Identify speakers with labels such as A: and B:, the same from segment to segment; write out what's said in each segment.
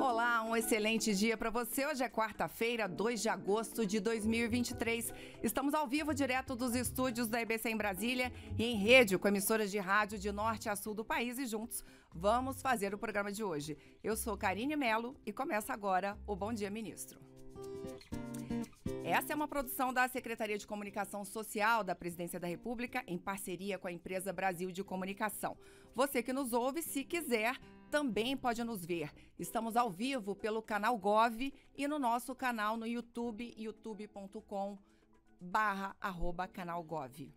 A: Olá, um excelente dia para você. Hoje é quarta-feira, 2 de agosto de 2023. Estamos ao vivo, direto dos estúdios da EBC em Brasília e em rede com emissoras de rádio de norte a sul do país e juntos vamos fazer o programa de hoje. Eu sou Karine Melo e começa agora o Bom Dia Ministro. Essa é uma produção da Secretaria de Comunicação Social da Presidência da República em parceria com a empresa Brasil de Comunicação. Você que nos ouve, se quiser, também pode nos ver. Estamos ao vivo pelo canal Gov e no nosso canal no YouTube, youtube.com/canalgov.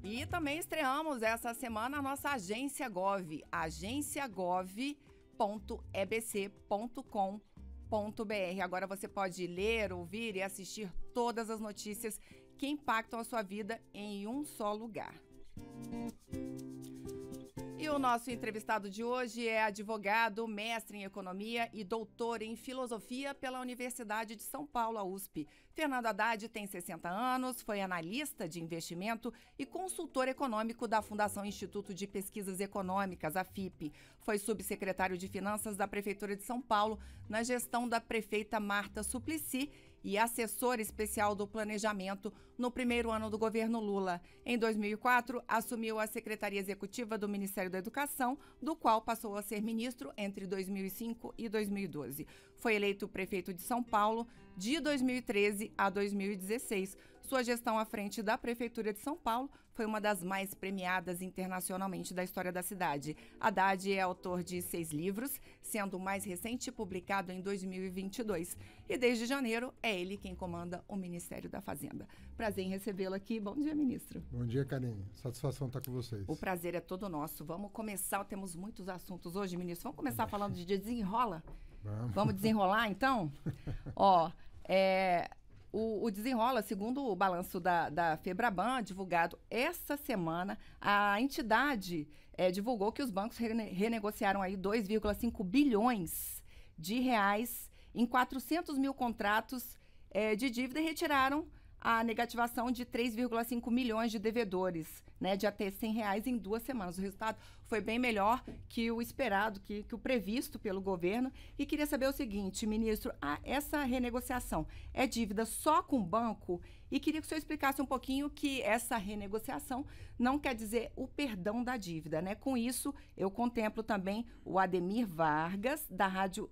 A: E também estreamos essa semana a nossa agência Gov, agenciagov.ebc.com.br. Agora você pode ler, ouvir e assistir todas as notícias que impactam a sua vida em um só lugar. E o nosso entrevistado de hoje é advogado, mestre em economia e doutor em filosofia pela Universidade de São Paulo, a USP. Fernando Haddad tem 60 anos, foi analista de investimento e consultor econômico da Fundação Instituto de Pesquisas Econômicas, a FIP. Foi subsecretário de Finanças da Prefeitura de São Paulo na gestão da prefeita Marta Suplicy e assessor especial do planejamento no primeiro ano do governo Lula. Em 2004, assumiu a Secretaria Executiva do Ministério da Educação, do qual passou a ser ministro entre 2005 e 2012. Foi eleito prefeito de São Paulo de 2013 a 2016. Sua gestão à frente da Prefeitura de São Paulo foi uma das mais premiadas internacionalmente da história da cidade. Haddad é autor de 6 livros, sendo o mais recente publicado em 2022. E desde janeiro é ele quem comanda o Ministério da Fazenda. Prazer em recebê-lo aqui. Bom dia, ministro.
B: Bom dia, Karine. Satisfação estar com vocês.
A: O prazer é todo nosso. Vamos começar, temos muitos assuntos hoje, ministro. Vamos começar falando de desenrola? Vamos desenrolar, então? O Desenrola, segundo o balanço da Febraban, divulgado essa semana, a entidade divulgou que os bancos renegociaram aí 2,5 bilhões de reais em 400 mil contratos de dívida e retiraram a negativação de 3,5 milhões de devedores, né, de até R$100 em 2 semanas. O resultado foi bem melhor que o esperado, que o previsto pelo governo. E queria saber o seguinte, ministro, essa renegociação é dívida só com o banco? E queria que o senhor explicasse um pouquinho que essa renegociação não quer dizer o perdão da dívida, né? Com isso, eu contemplo também o Ademir Vargas, da Rádio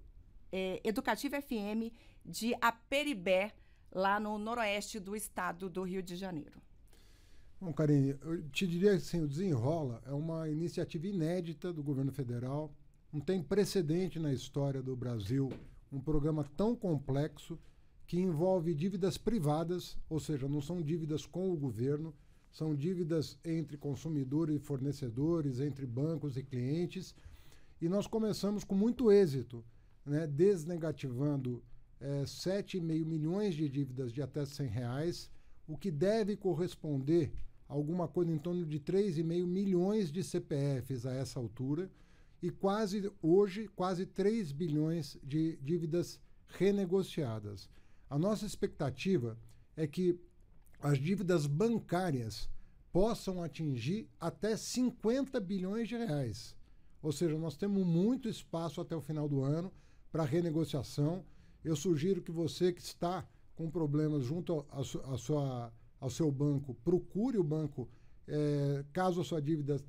A: Educativa FM de Aperibé, lá no noroeste do estado do Rio de Janeiro.
B: Bom, Karine, eu te diria assim, o Desenrola é uma iniciativa inédita do governo federal, não tem precedente na história do Brasil, um programa tão complexo que envolve dívidas privadas, ou seja, não são dívidas com o governo, são dívidas entre consumidores e fornecedores, entre bancos e clientes, e nós começamos com muito êxito, né, desnegativando 7,5 milhões de dívidas de até R$100, o que deve corresponder a alguma coisa em torno de 3,5 milhões de CPFs a essa altura e hoje quase 3 bilhões de dívidas renegociadas. A nossa expectativa é que as dívidas bancárias possam atingir até 50 bilhões de reais. Ou seja, nós temos muito espaço até o final do ano para renegociação. Eu sugiro que você que está com problemas junto ao seu banco, procure o banco, caso a sua dívida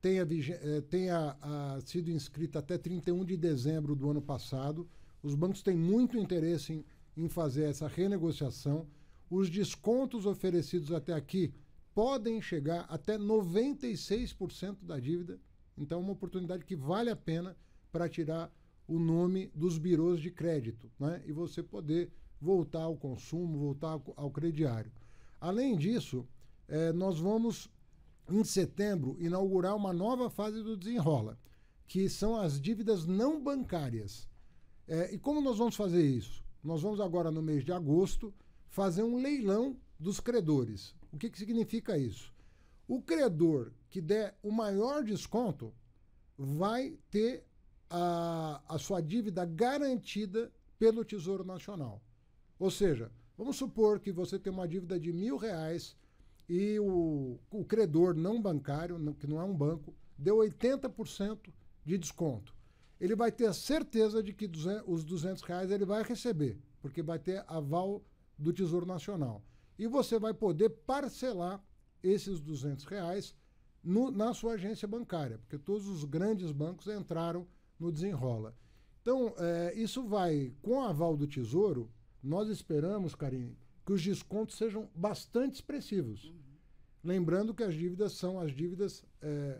B: tenha sido inscrita até 31 de dezembro do ano passado. Os bancos têm muito interesse em fazer essa renegociação. Os descontos oferecidos até aqui podem chegar até 96% da dívida. Então é uma oportunidade que vale a pena para tirar o nome dos birôs de crédito, né? E você poder voltar ao consumo, voltar ao crediário. Além disso, nós vamos, em setembro, inaugurar uma nova fase do Desenrola, que são as dívidas não bancárias. E como nós vamos fazer isso? Nós vamos agora, no mês de agosto, fazer um leilão dos credores. O que significa isso? O credor que der o maior desconto vai ter a sua dívida garantida pelo Tesouro Nacional. Ou seja, vamos supor que você tem uma dívida de R$1.000 e o credor não bancário, que não é um banco, deu 80% de desconto. Ele vai ter a certeza de que os R$ 200 ele vai receber, porque vai ter aval do Tesouro Nacional. E você vai poder parcelar esses R$ 200 na sua agência bancária, porque todos os grandes bancos entraram no Desenrola. Então, isso vai, com o aval do Tesouro, nós esperamos, Karine, que os descontos sejam bastante expressivos. Lembrando que as dívidas são as dívidas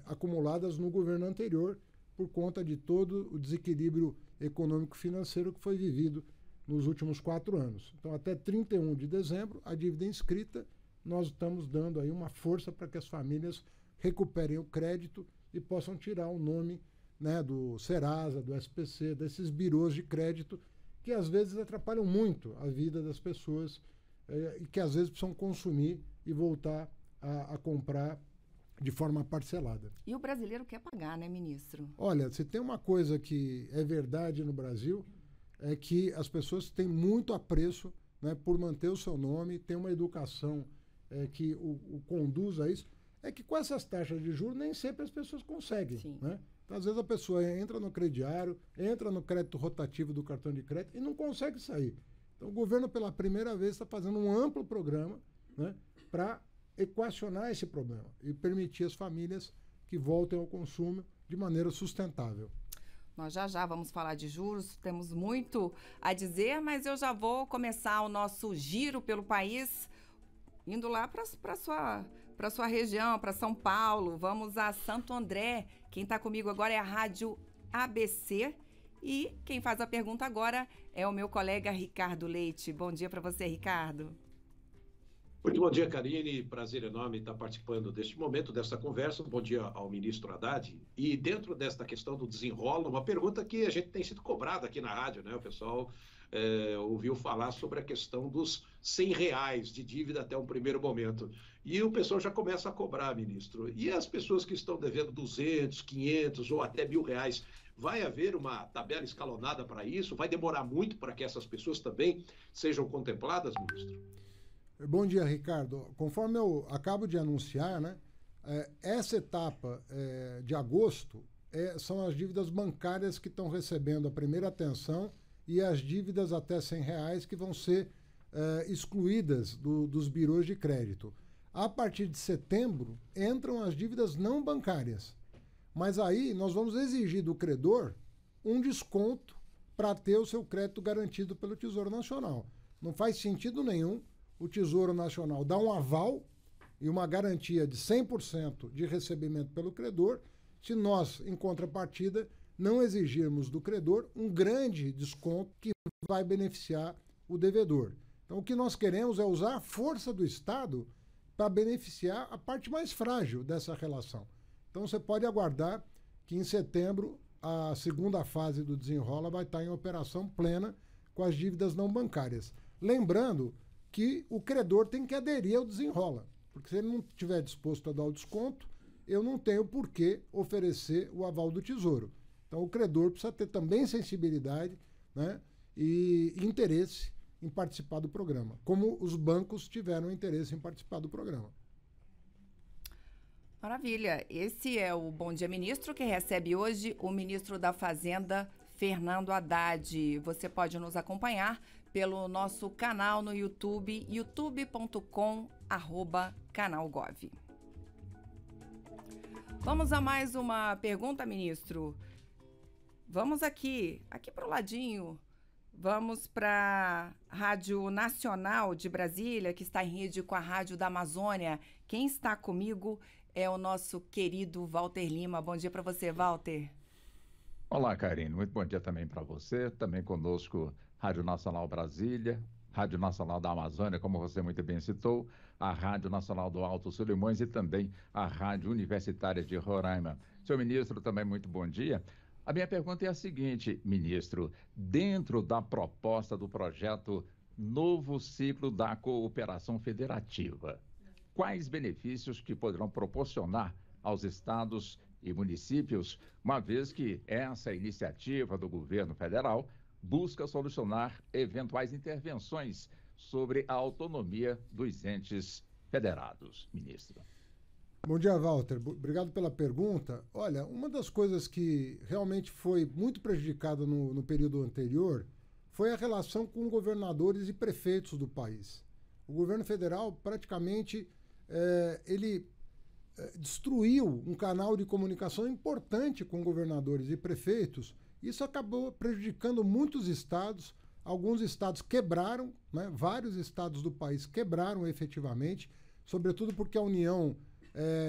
B: acumuladas no governo anterior, por conta de todo o desequilíbrio econômico-financeiro que foi vivido nos últimos 4 anos. Então, até 31 de dezembro, a dívida inscrita, nós estamos dando aí uma força para que as famílias recuperem o crédito e possam tirar o nome, né, do Serasa, do SPC, desses birôs de crédito, que às vezes atrapalham muito a vida das pessoas e que às vezes precisam consumir e voltar a comprar de forma parcelada.
A: E o brasileiro quer pagar, né, ministro?
B: Olha, se tem uma coisa que é verdade no Brasil, é que as pessoas têm muito apreço, né, por manter o seu nome, tem uma educação que o conduz a isso. É que com essas taxas de juros nem sempre as pessoas conseguem. Né? Então, às vezes a pessoa entra no crediário, entra no crédito rotativo do cartão de crédito e não consegue sair. Então o governo, pela primeira vez, está fazendo um amplo programa, né, para equacionar esse problema e permitir às famílias que voltem ao consumo de maneira sustentável.
A: Nós já vamos falar de juros, temos muito a dizer, mas eu já vou começar o nosso giro pelo país, indo lá para sua região, para São Paulo. Vamos a Santo André. Quem está comigo agora é a Rádio ABC e quem faz a pergunta agora é o meu colega Ricardo Leite. Bom dia para você, Ricardo.
C: Muito bom dia, Karine. Prazer enorme estar participando deste momento, desta conversa. Bom dia ao ministro Haddad. E dentro desta questão do desenrola, uma pergunta que a gente tem sido cobrada aqui na rádio, né? O pessoal ouviu falar sobre a questão dos R$ 100 de dívida até um primeiro momento. E o pessoal já começa a cobrar, ministro. E as pessoas que estão devendo 200, 500 ou até R$ 1.000, vai haver uma tabela escalonada para isso? Vai demorar muito para que essas pessoas também sejam contempladas, ministro?
B: Bom dia, Ricardo. Conforme eu acabo de anunciar, né, essa etapa de agosto são as dívidas bancárias que estão recebendo a primeira atenção e as dívidas até R$ 100 que vão ser excluídas dos birôs de crédito. A partir de setembro, entram as dívidas não bancárias. Mas aí nós vamos exigir do credor um desconto para ter o seu crédito garantido pelo Tesouro Nacional. Não faz sentido nenhum o Tesouro Nacional dar um aval e uma garantia de 100% de recebimento pelo credor, se nós, em contrapartida, não exigirmos do credor um grande desconto que vai beneficiar o devedor. Então, o que nós queremos é usar a força do Estado para beneficiar a parte mais frágil dessa relação. Então, você pode aguardar que em setembro a segunda fase do Desenrola vai estar em operação plena com as dívidas não bancárias. Lembrando que o credor tem que aderir ao Desenrola, porque se ele não estiver disposto a dar o desconto, eu não tenho por que oferecer o aval do Tesouro. Então o credor precisa ter também sensibilidade, né, e interesse em participar do programa, como os bancos tiveram interesse em participar do programa.
A: Maravilha. Esse é o Bom Dia Ministro, que recebe hoje o ministro da Fazenda, Fernando Haddad. Você pode nos acompanhar pelo nosso canal no YouTube, youtube.com/canalgov. Vamos a mais uma pergunta, ministro. Vamos aqui para o ladinho. Vamos para a Rádio Nacional de Brasília, que está em rede com a Rádio da Amazônia. Quem está comigo é o nosso querido Walter Lima. Bom dia para você, Walter.
D: Olá, Karine. Muito bom dia também para você. Também conosco, Rádio Nacional Brasília, Rádio Nacional da Amazônia, como você muito bem citou, a Rádio Nacional do Alto Solimões e também a Rádio Universitária de Roraima. Senhor ministro, também muito bom dia. A minha pergunta é a seguinte, ministro, dentro da proposta do projeto Novo Ciclo da Cooperação Federativa, quais benefícios que poderão proporcionar aos estados e municípios, uma vez que essa iniciativa do governo federal busca solucionar eventuais intervenções sobre a autonomia dos entes federados, ministro?
B: Bom dia, Walter. Obrigado pela pergunta. Olha, uma das coisas que realmente foi muito prejudicada no período anterior foi a relação com governadores e prefeitos do país. O governo federal praticamente ele destruiu um canal de comunicação importante com governadores e prefeitos. Isso acabou prejudicando muitos estados. Alguns estados quebraram, né? Vários estados do país quebraram efetivamente, sobretudo porque a União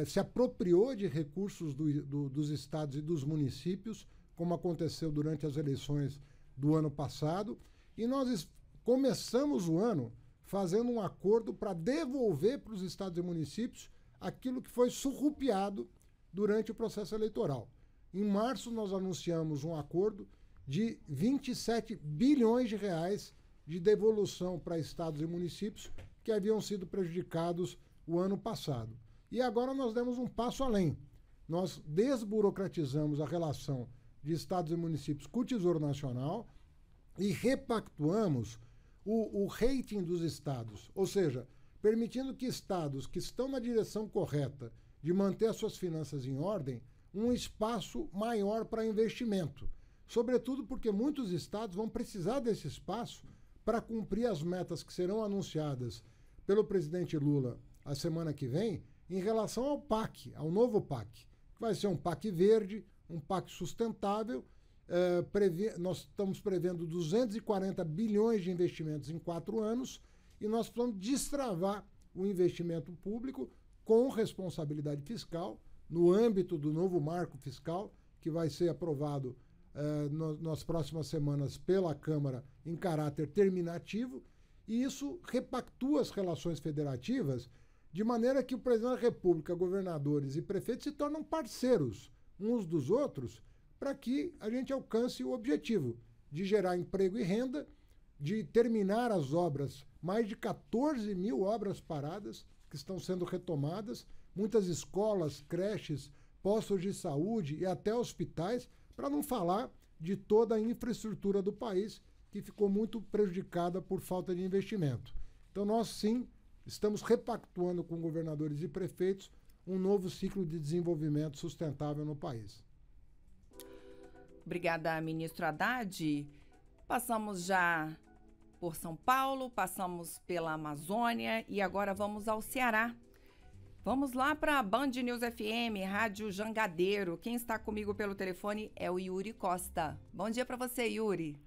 B: se apropriou de recursos dos estados e dos municípios, como aconteceu durante as eleições do ano passado. E nós começamos o ano fazendo um acordo para devolver para os estados e municípios aquilo que foi surrupiado durante o processo eleitoral. Em março, nós anunciamos um acordo de 27 bilhões de reais de devolução para estados e municípios que haviam sido prejudicados o ano passado. E agora nós demos um passo além. Nós desburocratizamos a relação de estados e municípios com o Tesouro Nacional e repactuamos o rating dos estados, ou seja, permitindo que estados que estão na direção correta de manter as suas finanças em ordem, um espaço maior para investimento. Sobretudo porque muitos estados vão precisar desse espaço para cumprir as metas que serão anunciadas pelo presidente Lula a semana que vem em relação ao PAC, ao novo PAC, que vai ser um PAC verde, um PAC sustentável. Nós estamos prevendo 240 bilhões de investimentos em 4 anos e nós precisamos destravar o investimento público com responsabilidade fiscal no âmbito do novo marco fiscal que vai ser aprovado nas próximas semanas pela Câmara em caráter terminativo, e isso repactua as relações federativas de maneira que o presidente da República, governadores e prefeitos se tornam parceiros uns dos outros para que a gente alcance o objetivo de gerar emprego e renda, de terminar as obras, mais de 14 mil obras paradas que estão sendo retomadas, muitas escolas, creches, postos de saúde e até hospitais, para não falar de toda a infraestrutura do país que ficou muito prejudicada por falta de investimento. Então nós sim estamos repactuando com governadores e prefeitos um novo ciclo de desenvolvimento sustentável no país.
A: Obrigada, ministro Haddad. Passamos já por São Paulo, passamos pela Amazônia e agora vamos ao Ceará. Vamos lá para a Band News FM, Rádio Jangadeiro. Quem está comigo pelo telefone é o Yuri Costa. Bom dia para você, Yuri.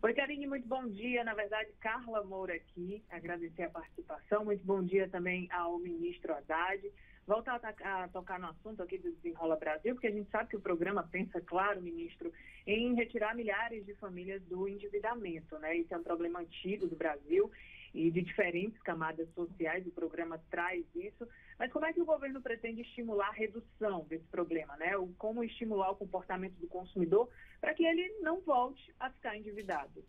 E: Oi, Karine, muito bom dia. Na verdade, Carla Moura aqui, agradecer a participação. Muito bom dia também ao ministro Haddad. Voltar a tocar no assunto aqui do Desenrola Brasil, porque a gente sabe que o programa pensa, claro, ministro, em retirar milhares de famílias do endividamento, né? Isso é um problema antigo do Brasil e de diferentes camadas sociais, o programa traz isso. Mas como é que o governo pretende estimular a redução desse problema, né? Como estimular o comportamento do consumidor para que ele não volte a ficar endividado?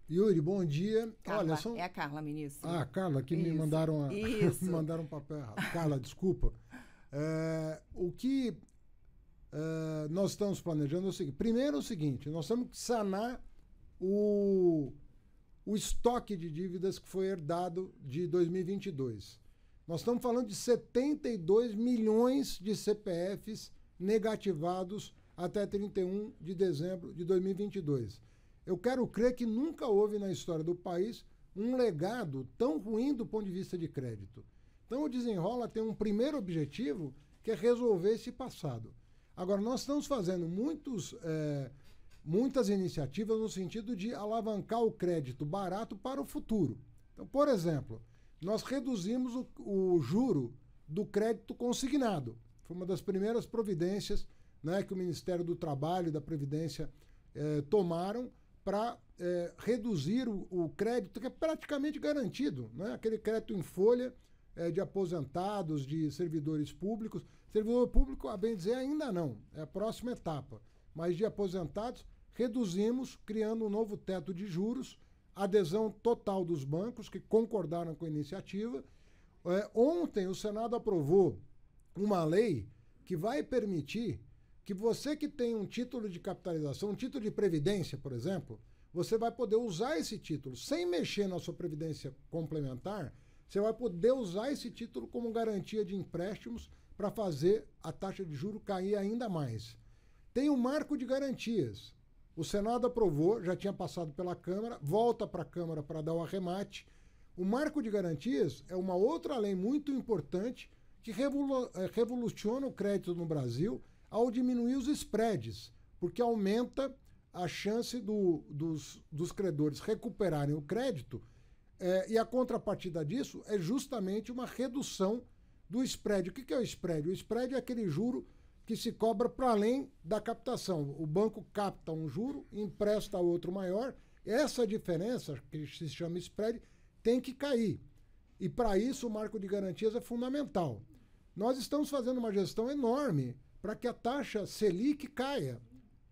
B: Yuri, bom dia.
A: Carla, é a Carla, ministro.
B: Ah, Carla, que me mandaram mandaram um papel errado. Carla, desculpa. O que nós estamos planejando é o seguinte. Primeiro é o seguinte, nós temos que sanar o estoque de dívidas que foi herdado de 2022. Nós estamos falando de 72 milhões de CPFs negativados até 31 de dezembro de 2022. Eu quero crer que nunca houve na história do país um legado tão ruim do ponto de vista de crédito. Então o Desenrola tem um primeiro objetivo, que é resolver esse passado. Agora, nós estamos fazendo muitas iniciativas no sentido de alavancar o crédito barato para o futuro. Então, por exemplo, nós reduzimos o juro do crédito consignado. Foi uma das primeiras providências, né, que o Ministério do Trabalho e da Previdência tomaram para reduzir o crédito, que é praticamente garantido, né? Aquele crédito em folha de aposentados, de servidores públicos. Servidor público, a bem dizer, ainda não, é a próxima etapa. Mas de aposentados, reduzimos, criando um novo teto de juros, adesão total dos bancos, que concordaram com a iniciativa. Ontem, o Senado aprovou uma lei que vai permitir que você que tem um título de capitalização, um título de previdência, por exemplo, você vai poder usar esse título sem mexer na sua previdência complementar. você vai poder usar esse título como garantia de empréstimos para fazer a taxa de juros cair ainda mais. Tem um marco de garantias. O Senado aprovou, já tinha passado pela Câmara, volta para a Câmara para dar o arremate. O marco de garantias é uma outra lei muito importante que revoluciona o crédito no Brasil ao diminuir os spreads, porque aumenta a chance dos credores recuperarem o crédito, e a contrapartida disso é justamente uma redução do spread. O que é o spread? O spread é aquele juro que se cobra para além da captação. O banco capta um juro, empresta a outro maior. Essa diferença, que se chama spread, tem que cair. E para isso o marco de garantias é fundamental. Nós estamos fazendo uma gestão enorme para que a taxa Selic caia,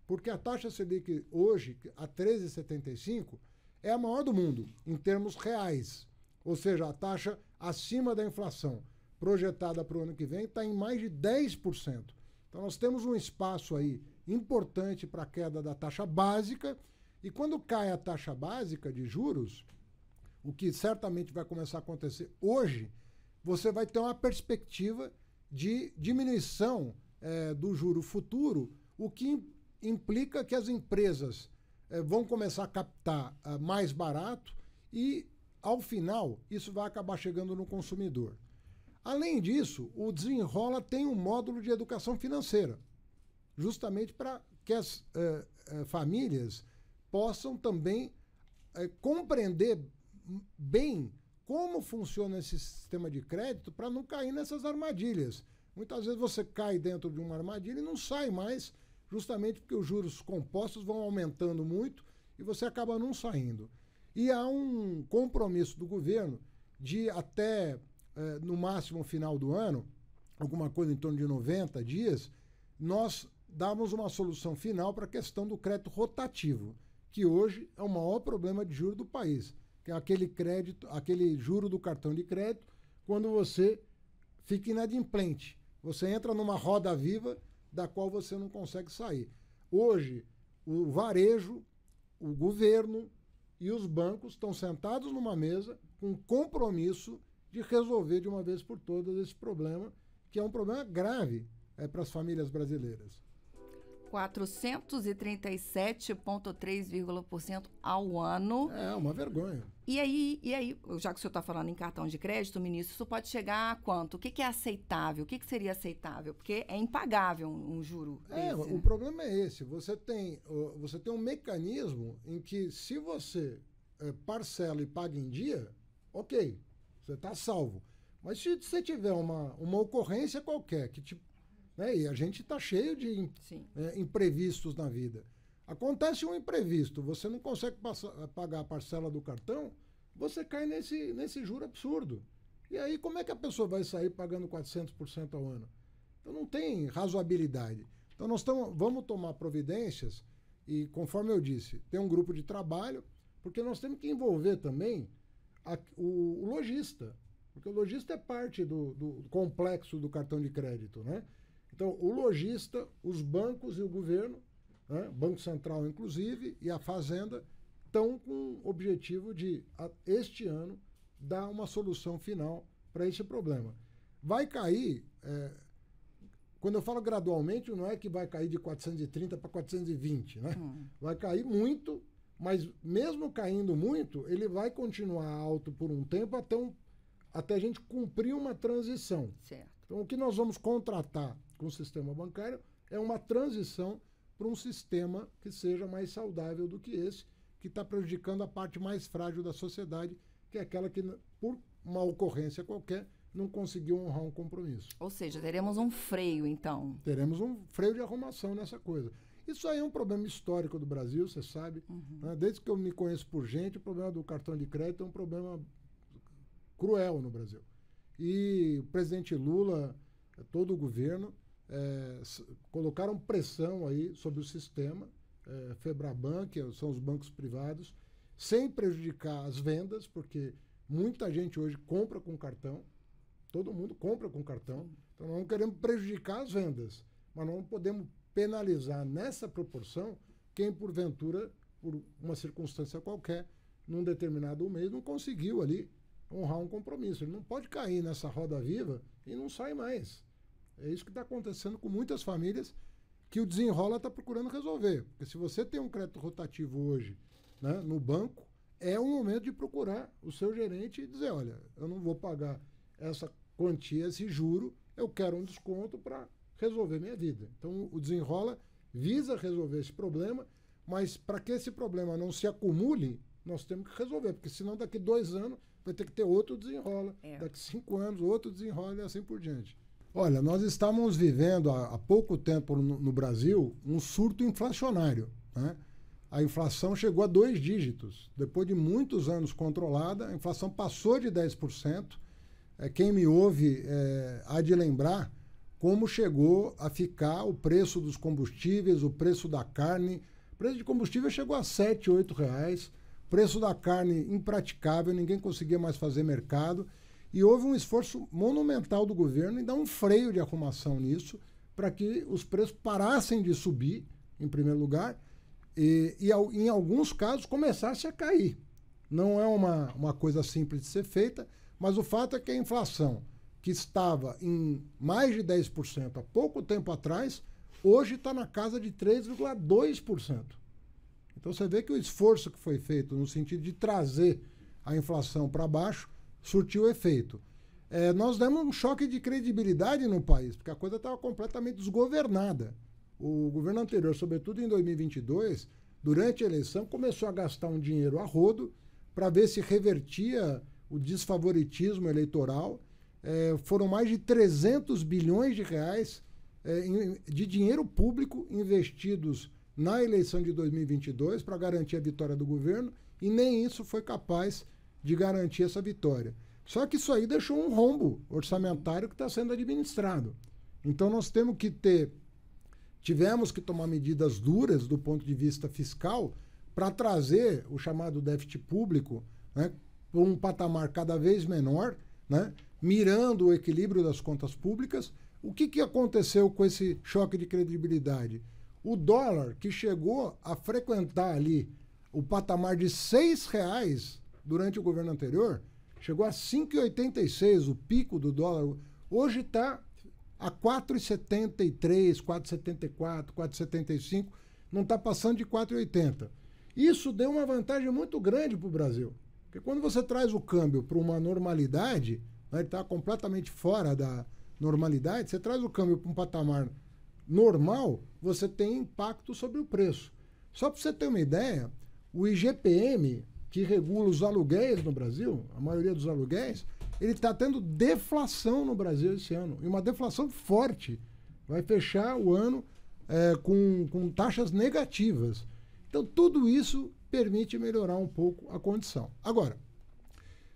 B: porque a taxa Selic hoje, a 13,75, é a maior do mundo, em termos reais. Ou seja, a taxa acima da inflação, projetada para o ano que vem, está em mais de 10%. Então nós temos um espaço aí importante para a queda da taxa básica, e quando cai a taxa básica de juros, o que certamente vai começar a acontecer hoje, você vai ter uma perspectiva de diminuição do juro futuro, o que implica que as empresas vão começar a captar mais barato e, ao final, isso vai acabar chegando no consumidor. Além disso, o Desenrola tem um módulo de educação financeira, justamente para que as famílias possam também compreender bem como funciona esse sistema de crédito para não cair nessas armadilhas. Muitas vezes você cai dentro de uma armadilha e não sai mais, justamente porque os juros compostos vão aumentando muito e você acaba não saindo. E há um compromisso do governo de até, no máximo, final do ano, alguma coisa em torno de 90 dias, nós darmos uma solução final para a questão do crédito rotativo, que hoje é o maior problema de juros do país, que é aquele crédito, aquele juro do cartão de crédito, quando você fica inadimplente. Você entra numa roda viva da qual você não consegue sair. Hoje, o varejo, o governo e os bancos estão sentados numa mesa com compromisso de resolver de uma vez por todas esse problema, que é um problema grave para as famílias brasileiras.
A: 437,3% ao ano.
B: É uma vergonha.
A: E aí, já que o senhor está falando em cartão de crédito, ministro, isso pode chegar a quanto? O que é aceitável? O que seria aceitável? Porque é impagável um juro desse,
B: O problema é esse. Você tem um mecanismo em que, se você parcela e paga em dia, ok, você está salvo. Mas se você tiver uma ocorrência qualquer, que e a gente está cheio de imprevistos na vida. Acontece um imprevisto, você não consegue pagar a parcela do cartão, você cai nesse juro absurdo. E aí como é que a pessoa vai sair pagando 400% ao ano? Então não tem razoabilidade. Então nós vamos tomar providências e, conforme eu disse, tem um grupo de trabalho, porque nós temos que envolver também o lojista, porque o lojista é parte do complexo do cartão de crédito, né? Então, o lojista, os bancos e o governo, Banco Central inclusive, e a Fazenda, estão com o objetivo de, este ano, dar uma solução final para esse problema. Vai cair, quando eu falo gradualmente, não é que vai cair de 430 para 420, né? Vai cair muito, mas mesmo caindo muito, ele vai continuar alto por um tempo até a gente cumprir uma transição.
A: Certo.
B: Então, o que nós vamos contratar com o sistema bancário é uma transição para um sistema que seja mais saudável do que esse, que está prejudicando a parte mais frágil da sociedade, que é aquela que, por uma ocorrência qualquer, não conseguiu honrar um compromisso.
A: Ou seja, teremos um freio, então.
B: Teremos um freio de arrumação nessa coisa. Isso aí é um problema histórico do Brasil, você sabe. Né? Desde que eu me conheço por gente, o problema do cartão de crédito é um problema cruel no Brasil. E o presidente Lula, todo o governo, colocaram pressão aí sobre o sistema, Febraban, que são os bancos privados, sem prejudicar as vendas, porque muita gente hoje compra com cartão, todo mundo compra com cartão, então nós não queremos prejudicar as vendas, mas não podemos penalizar nessa proporção quem, porventura, por uma circunstância qualquer, num determinado mês, não conseguiu ali honrar um compromisso. Ele não pode cair nessa roda viva e não sai mais. É isso que está acontecendo com muitas famílias que o Desenrola está procurando resolver. Porque se você tem um crédito rotativo hoje, né, no banco, é o momento de procurar o seu gerente e dizer, olha, eu não vou pagar essa quantia, esse juro, eu quero um desconto para resolver minha vida. Então, o Desenrola visa resolver esse problema, mas para que esse problema não se acumule, nós temos que resolver, porque senão daqui 2 anos vai ter que ter outro Desenrola, daqui 5 anos outro Desenrola e assim por diante. Olha, nós estamos vivendo há pouco tempo no Brasil um surto inflacionário, né? A inflação chegou a 2 dígitos. Depois de muitos anos controlada, a inflação passou de 10%. Quem me ouve há de lembrar como chegou a ficar o preço dos combustíveis, o preço da carne. O preço de combustível chegou a R$ 7, R$ 8. O preço da carne impraticável, ninguém conseguia mais fazer mercado. E houve um esforço monumental do governo em dar um freio de arrumação nisso, para que os preços parassem de subir, em primeiro lugar, e em alguns casos começasse a cair. Não é uma coisa simples de ser feita, mas o fato é que a inflação, que estava em mais de 10% há pouco tempo atrás, hoje está na casa de 3,2%. Então você vê que o esforço que foi feito no sentido de trazer a inflação para baixo surtiu efeito. Nós demos um choque de credibilidade no país, porque a coisa estava completamente desgovernada. O governo anterior, sobretudo em 2022, durante a eleição, começou a gastar um dinheiro a rodo para ver se revertia o desfavoritismo eleitoral. Foram mais de 300 bilhões de reais de dinheiro público investidos na eleição de 2022 para garantir a vitória do governo, e nem isso foi capaz de garantir essa vitória. Só que isso aí deixou um rombo orçamentário que está sendo administrado. Então nós tivemos que tomar medidas duras do ponto de vista fiscal para trazer o chamado déficit público, né, para um patamar cada vez menor, né, mirando o equilíbrio das contas públicas. O que aconteceu com esse choque de credibilidade? O dólar, que chegou a frequentar ali o patamar de R$ 6 durante o governo anterior, chegou a 5,86, o pico do dólar. Hoje está a 4,73, 4,74, 4,75, não está passando de 4,80. Isso deu uma vantagem muito grande para o Brasil, porque quando você traz o câmbio para uma normalidade, né, ele está completamente fora da normalidade, você traz o câmbio para um patamar normal, você tem impacto sobre o preço. Só para você ter uma ideia, o IGPM, que regula os aluguéis no Brasil, a maioria dos aluguéis, ele está tendo deflação no Brasil esse ano, e uma deflação forte. Vai fechar o ano com taxas negativas. Então, tudo isso permite melhorar um pouco a condição. Agora,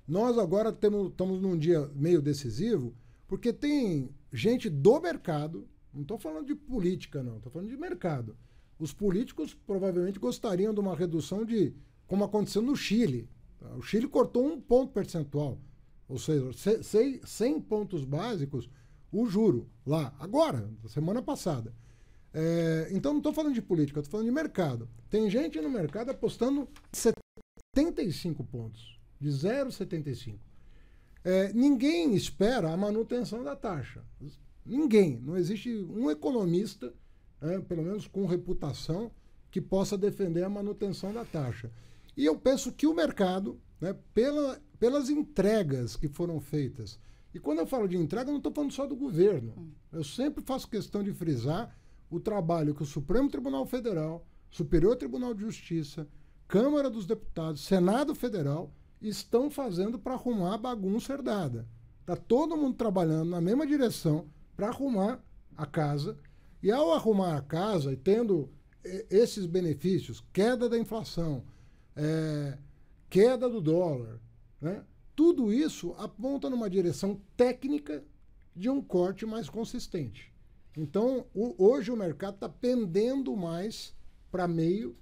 B: nós estamos num dia meio decisivo, porque tem gente do mercado, não estou falando de política, não, estou falando de mercado. Os políticos provavelmente gostariam de uma redução como aconteceu no Chile. O Chile cortou 1 ponto percentual, ou seja, 100 pontos básicos o juro lá, agora, semana passada. Então não estou falando de política, estou falando de mercado. Tem gente no mercado apostando 75 pontos, de 0,75. Ninguém espera a manutenção da taxa. Ninguém. Não existe um economista, pelo menos com reputação, que possa defender a manutenção da taxa. E eu penso que o mercado, né, pelas entregas que foram feitas, e quando eu falo de entrega, eu não estou falando só do governo. Eu sempre faço questão de frisar o trabalho que o Supremo Tribunal Federal, Superior Tribunal de Justiça, Câmara dos Deputados, Senado Federal estão fazendo para arrumar a bagunça herdada. Está todo mundo trabalhando na mesma direção para arrumar a casa, e ao arrumar a casa e tendo esses benefícios, queda da inflação, queda do dólar, né? Tudo isso aponta numa direção técnica de um corte mais consistente. Então, hoje o mercado está pendendo mais para meio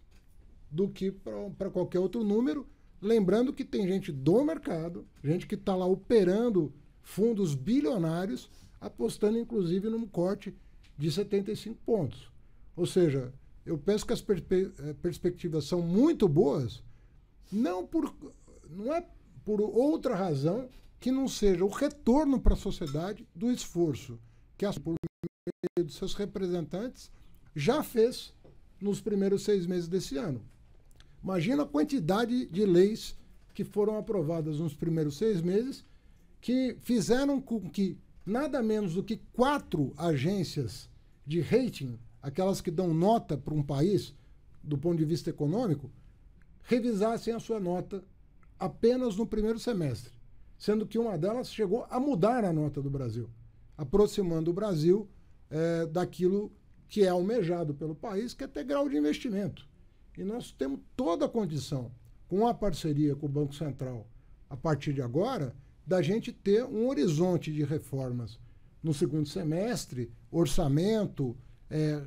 B: do que para qualquer outro número, lembrando que tem gente do mercado, gente que está lá operando fundos bilionários, apostando inclusive num corte de 75 pontos. Ou seja, eu penso que as perspectivas são muito boas, não é por outra razão que não seja o retorno para a sociedade do esforço que, por meio dos seus representantes, já fez nos primeiros 6 meses desse ano. Imagina a quantidade de leis que foram aprovadas nos primeiros 6 meses, que fizeram com que nada menos do que 4 agências de rating, aquelas que dão nota para um país, do ponto de vista econômico, revisassem a sua nota apenas no primeiro semestre, sendo que uma delas chegou a mudar a nota do Brasil, aproximando o Brasil daquilo que é almejado pelo país, que é ter grau de investimento. E nós temos toda a condição, com a parceria com o Banco Central, a partir de agora, da gente ter um horizonte de reformas no segundo semestre, orçamento,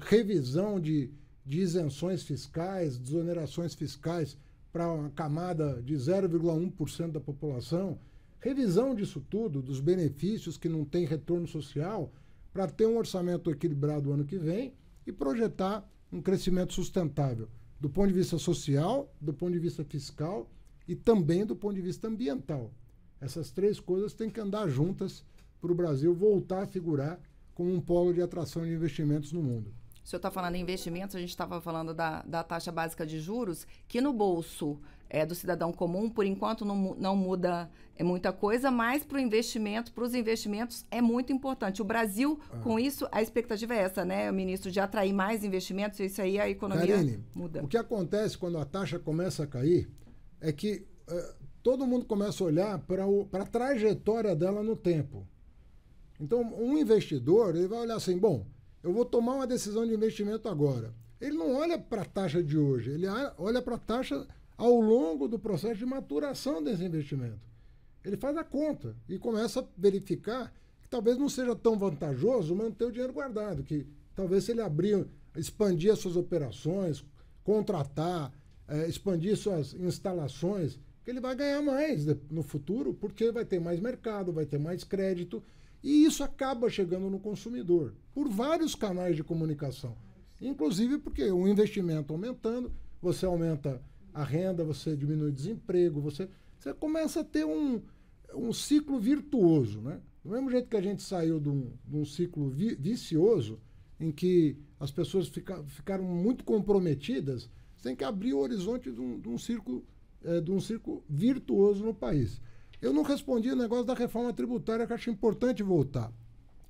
B: revisão de isenções fiscais, desonerações fiscais para uma camada de 0,1% da população, revisão disso tudo, dos benefícios que não têm retorno social, para ter um orçamento equilibrado o ano que vem e projetar um crescimento sustentável, do ponto de vista social, do ponto de vista fiscal e também do ponto de vista ambiental. Essas 3 coisas têm que andar juntas para o Brasil voltar a figurar como um polo de atração de investimentos no mundo.
A: O senhor está falando em investimentos, a gente estava falando da taxa básica de juros, que no bolso do cidadão comum, por enquanto, não muda muita coisa, mas para os investimentos é muito importante. O Brasil, com isso, a expectativa é essa, né, ministro, de atrair mais investimentos, e isso aí a economia
B: Karine,
A: muda.
B: O que acontece quando a taxa começa a cair é que todo mundo começa a olhar para a trajetória dela no tempo. Então, um investidor, ele vai olhar assim, bom, eu vou tomar uma decisão de investimento agora. Ele não olha para a taxa de hoje, ele olha para a taxa ao longo do processo de maturação desse investimento. Ele faz a conta e começa a verificar que talvez não seja tão vantajoso manter o dinheiro guardado, que talvez se ele expandir as suas operações, contratar, expandir suas instalações, que ele vai ganhar mais no futuro, porque vai ter mais mercado, vai ter mais crédito, e isso acaba chegando no consumidor, por vários canais de comunicação. Inclusive porque o investimento aumentando, você aumenta a renda, você diminui o desemprego, você começa a ter um ciclo virtuoso, né? Do mesmo jeito que a gente saiu de um ciclo vicioso, em que as pessoas ficaram muito comprometidas, você tem que abrir o horizonte de um ciclo virtuoso no país. Eu não respondi o negócio da reforma tributária, que eu acho importante voltar,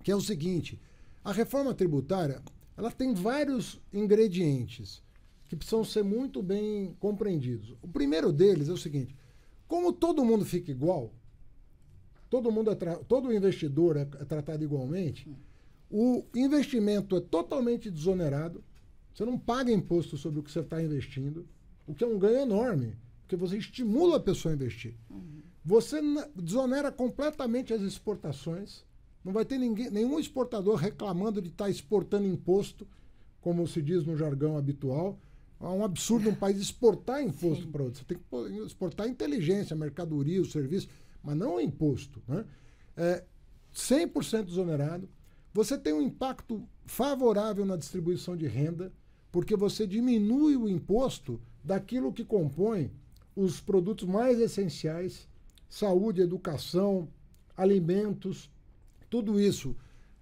B: que é o seguinte: a reforma tributária ela tem vários ingredientes que precisam ser muito bem compreendidos. O primeiro deles é o seguinte: como todo mundo fica igual, todo investidor é tratado igualmente, o investimento é totalmente desonerado, você não paga imposto sobre o que você está investindo, o que é um ganho enorme, porque você estimula a pessoa a investir. Você desonera completamente as exportações, não vai ter nenhum exportador reclamando de estar exportando imposto, como se diz no jargão habitual. É um absurdo um país exportar imposto para outro. Você tem que exportar inteligência, mercadoria, o serviço, mas não o imposto, né? 100% desonerado. Você tem um impacto favorável na distribuição de renda, porque você diminui o imposto daquilo que compõe os produtos mais essenciais: saúde, educação, alimentos. Tudo isso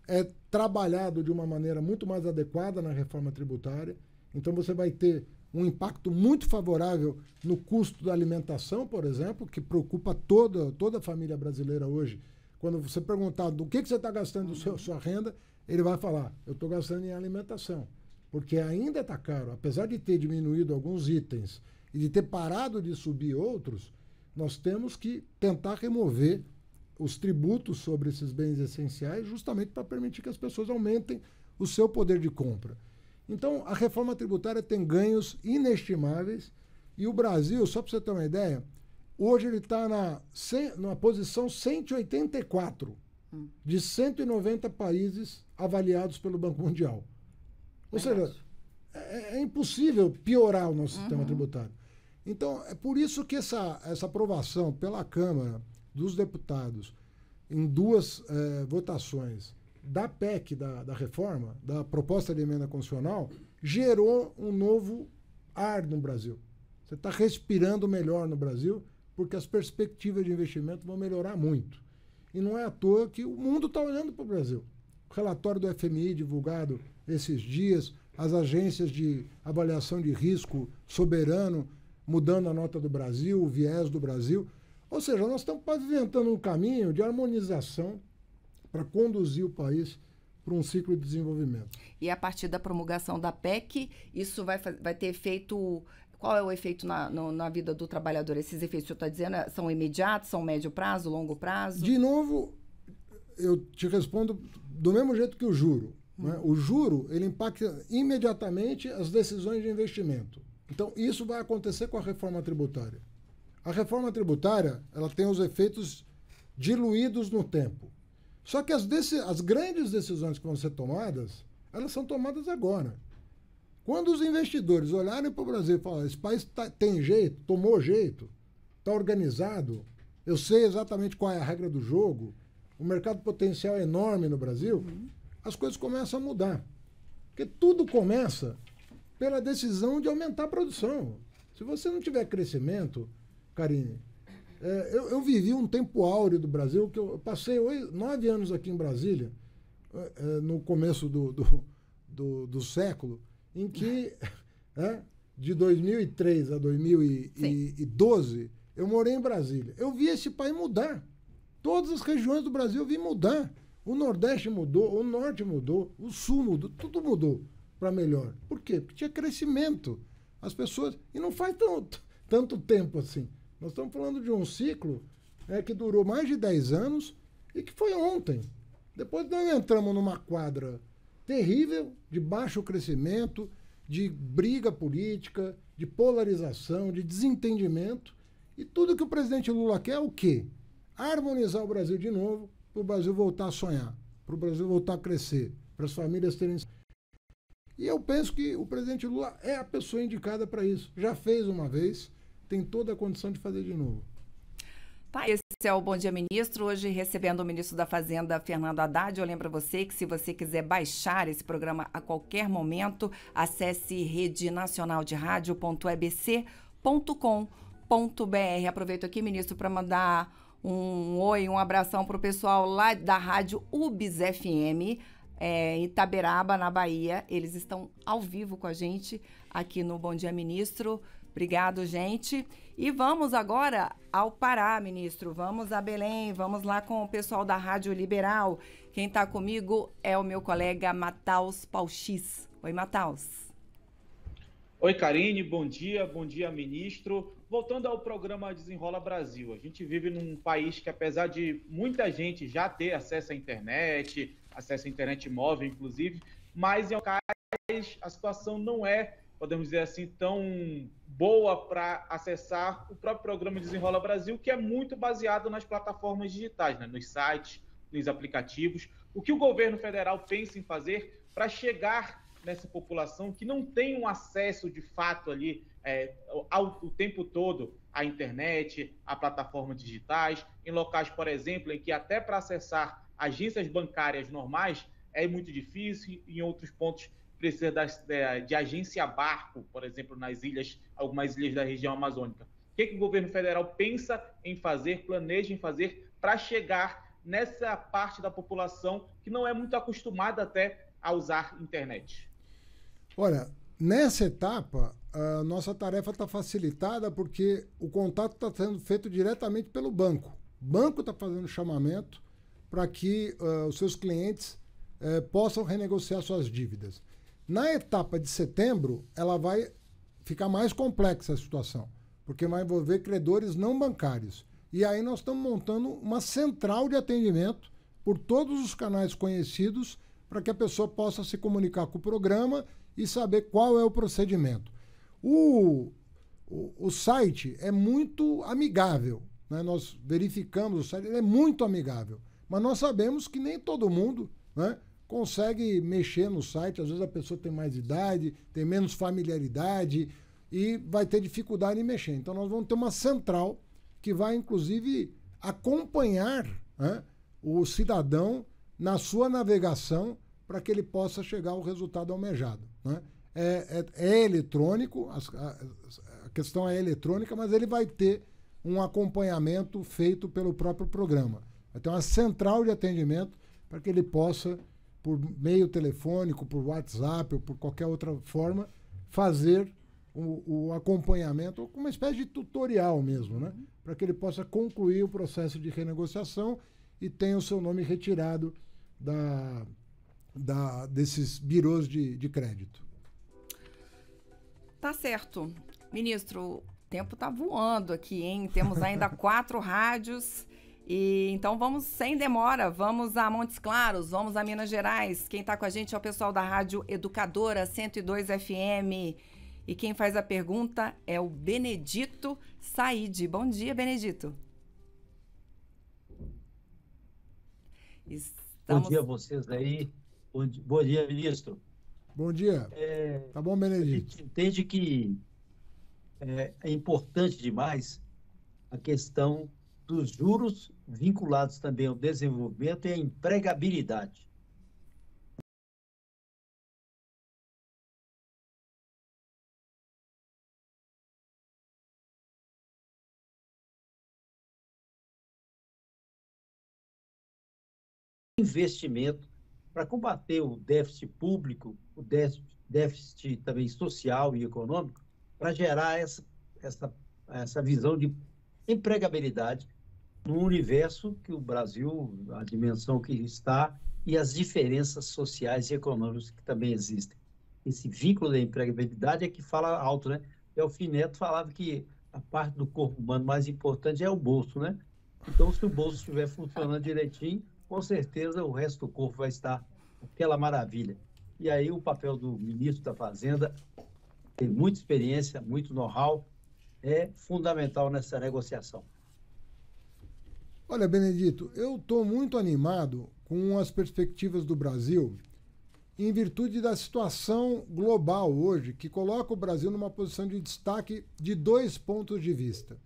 B: é trabalhado de uma maneira muito mais adequada na reforma tributária. Então você vai ter um impacto muito favorável no custo da alimentação, por exemplo, que preocupa toda a família brasileira hoje. Quando você perguntar do que você está gastando sua renda, ele vai falar: eu estou gastando em alimentação. Porque ainda está caro. Apesar de ter diminuído alguns itens e de ter parado de subir outros, nós temos que tentar remover os tributos sobre esses bens essenciais, justamente para permitir que as pessoas aumentem o seu poder de compra. Então, a reforma tributária tem ganhos inestimáveis, e o Brasil, só para você ter uma ideia, hoje ele está na posição 184 de 190 países avaliados pelo Banco Mundial. Ou seja, é impossível piorar o nosso sistema tributário. Então, é por isso que essa aprovação pela Câmara dos Deputados em 2 votações da PEC, da reforma, da proposta de emenda constitucional, gerou um novo ar no Brasil. Você está respirando melhor no Brasil porque as perspectivas de investimento vão melhorar muito. E não é à toa que o mundo está olhando para o Brasil. O relatório do FMI divulgado esses dias, as agências de avaliação de risco soberano mudando a nota do Brasil, o viés do Brasil. Ou seja, nós estamos pavimentando um caminho de harmonização para conduzir o país para um ciclo de desenvolvimento.
A: E a partir da promulgação da PEC, isso vai ter efeito... Qual é o efeito na vida do trabalhador? Esses efeitos que o senhor está dizendo são imediatos, são médio prazo, longo prazo?
B: De novo, eu te respondo do mesmo jeito que o juro. Né? O juro, ele impacta imediatamente as decisões de investimento. Então, isso vai acontecer com a reforma tributária. A reforma tributária, ela tem os efeitos diluídos no tempo. Só que as grandes decisões que vão ser tomadas, elas são tomadas agora. Quando os investidores olharem para o Brasil e falarem, esse país tem jeito, tomou jeito, está organizado, eu sei exatamente qual é a regra do jogo, o mercado potencial é enorme no Brasil, as coisas começam a mudar. Porque tudo começa pela decisão de aumentar a produção. Se você não tiver crescimento, Karine, eu vivi um tempo áureo do Brasil, que eu passei 9 anos aqui em Brasília, no começo do século, em que, de 2003 a 2012, eu morei em Brasília. Eu vi esse país mudar. Todas as regiões do Brasil eu vi mudar. O Nordeste mudou, o Norte mudou, o Sul mudou, tudo mudou para melhor. Por quê? Porque tinha crescimento. As pessoas... E não faz tanto tempo assim. Nós estamos falando de um ciclo que durou mais de 10 anos e que foi ontem. Depois nós entramos numa quadra terrível, de baixo crescimento, de briga política, de polarização, de desentendimento. E tudo que o presidente Lula quer é o quê? Harmonizar o Brasil de novo, para o Brasil voltar a sonhar, para o Brasil voltar a crescer, para as famílias terem... E eu penso que o presidente Lula é a pessoa indicada para isso. Já fez uma vez, tem toda a condição de fazer de novo.
A: Tá, esse é o Bom Dia Ministro, hoje recebendo o ministro da Fazenda, Fernando Haddad. Eu lembro a você que se você quiser baixar esse programa a qualquer momento, acesse redenacionalderádio.ebc.com.br. Aproveito aqui, ministro, para mandar um oi, um abração para o pessoal lá da Rádio UBS FM, em Itaberaba, na Bahia. Eles estão ao vivo com a gente aqui no Bom Dia Ministro. Obrigado, gente. E vamos agora ao Pará, ministro. Vamos a Belém, vamos lá com o pessoal da Rádio Liberal. Quem está comigo é o meu colega Mataus Pauchis. Oi, Mataus.
F: Oi, Karine, bom dia, ministro. Voltando ao programa Desenrola Brasil, a gente vive num país que, apesar de muita gente já ter acesso à internet móvel, inclusive, mas em locais a situação não é, podemos dizer assim, tão boa para acessar o próprio programa Desenrola Brasil, que é muito baseado nas plataformas digitais, né? Nos sites, nos aplicativos. O que o governo federal pensa em fazer para chegar nessa população que não tem um acesso de fato ali o tempo todo à internet, a plataformas digitais, em locais, por exemplo, em que até para acessar agências bancárias normais é muito difícil, em outros pontos precisa de agência barco, por exemplo, algumas ilhas da região amazônica. O que o governo federal pensa em fazer, planeja em fazer para chegar nessa parte da população que não é muito acostumada até a usar internet?
B: Olha, nessa etapa, a nossa tarefa está facilitada porque o contato está sendo feito diretamente pelo banco. O banco está fazendo chamamento para que os seus clientes possam renegociar suas dívidas. Na etapa de setembro, ela vai ficar mais complexa a situação, porque vai envolver credores não bancários. E aí nós estamos montando uma central de atendimento por todos os canais conhecidos para que a pessoa possa se comunicar com o programa e saber qual é o procedimento. O site é muito amigável, né? Nós verificamos o site, ele é muito amigável, mas nós sabemos que nem todo mundo, né, consegue mexer no site. Às vezes a pessoa tem mais idade, tem menos familiaridade e vai ter dificuldade em mexer. Então nós vamos ter uma central que vai, inclusive, acompanhar, né, o cidadão na sua navegação para que ele possa chegar ao resultado almejado, né? É eletrônico, a questão é eletrônica, mas ele vai ter um acompanhamento feito pelo próprio programa. Vai ter uma central de atendimento para que ele possa, por meio telefônico, por WhatsApp ou por qualquer outra forma, fazer o acompanhamento, uma espécie de tutorial mesmo, né? Para que ele possa concluir o processo de renegociação e tenha o seu nome retirado desses birôs de crédito.
A: Tá certo. Ministro, o tempo tá voando aqui, hein? Temos ainda 4 rádios. E então vamos, sem demora, vamos a Montes Claros, vamos a Minas Gerais. Quem está com a gente é o pessoal da Rádio Educadora 102 FM. E quem faz a pergunta é o Benedito Said. Bom dia, Benedito.
G: Bom dia a vocês aí. Bom dia, ministro.
B: Bom dia. Tá bom, Benedito?
G: A gente entende que é importante demais a questão dos juros vinculados também ao desenvolvimento e à empregabilidade. Investimento para combater o déficit público, o déficit também social e econômico, para gerar essa visão de empregabilidade no universo que o Brasil, a dimensão que está e as diferenças sociais e econômicas que também existem. Esse vínculo da empregabilidade é que fala alto, né? Delfim Neto falava que a parte do corpo humano mais importante é o bolso, né? Então, se o bolso estiver funcionando direitinho, com certeza o resto do corpo vai estar aquela maravilha. E aí o papel do ministro da Fazenda, tem muita experiência, muito know-how, é fundamental nessa negociação.
B: Olha, Benedito, eu estou muito animado com as perspectivas do Brasil em virtude da situação global hoje, que coloca o Brasil numa posição de destaque de 2 pontos de vista.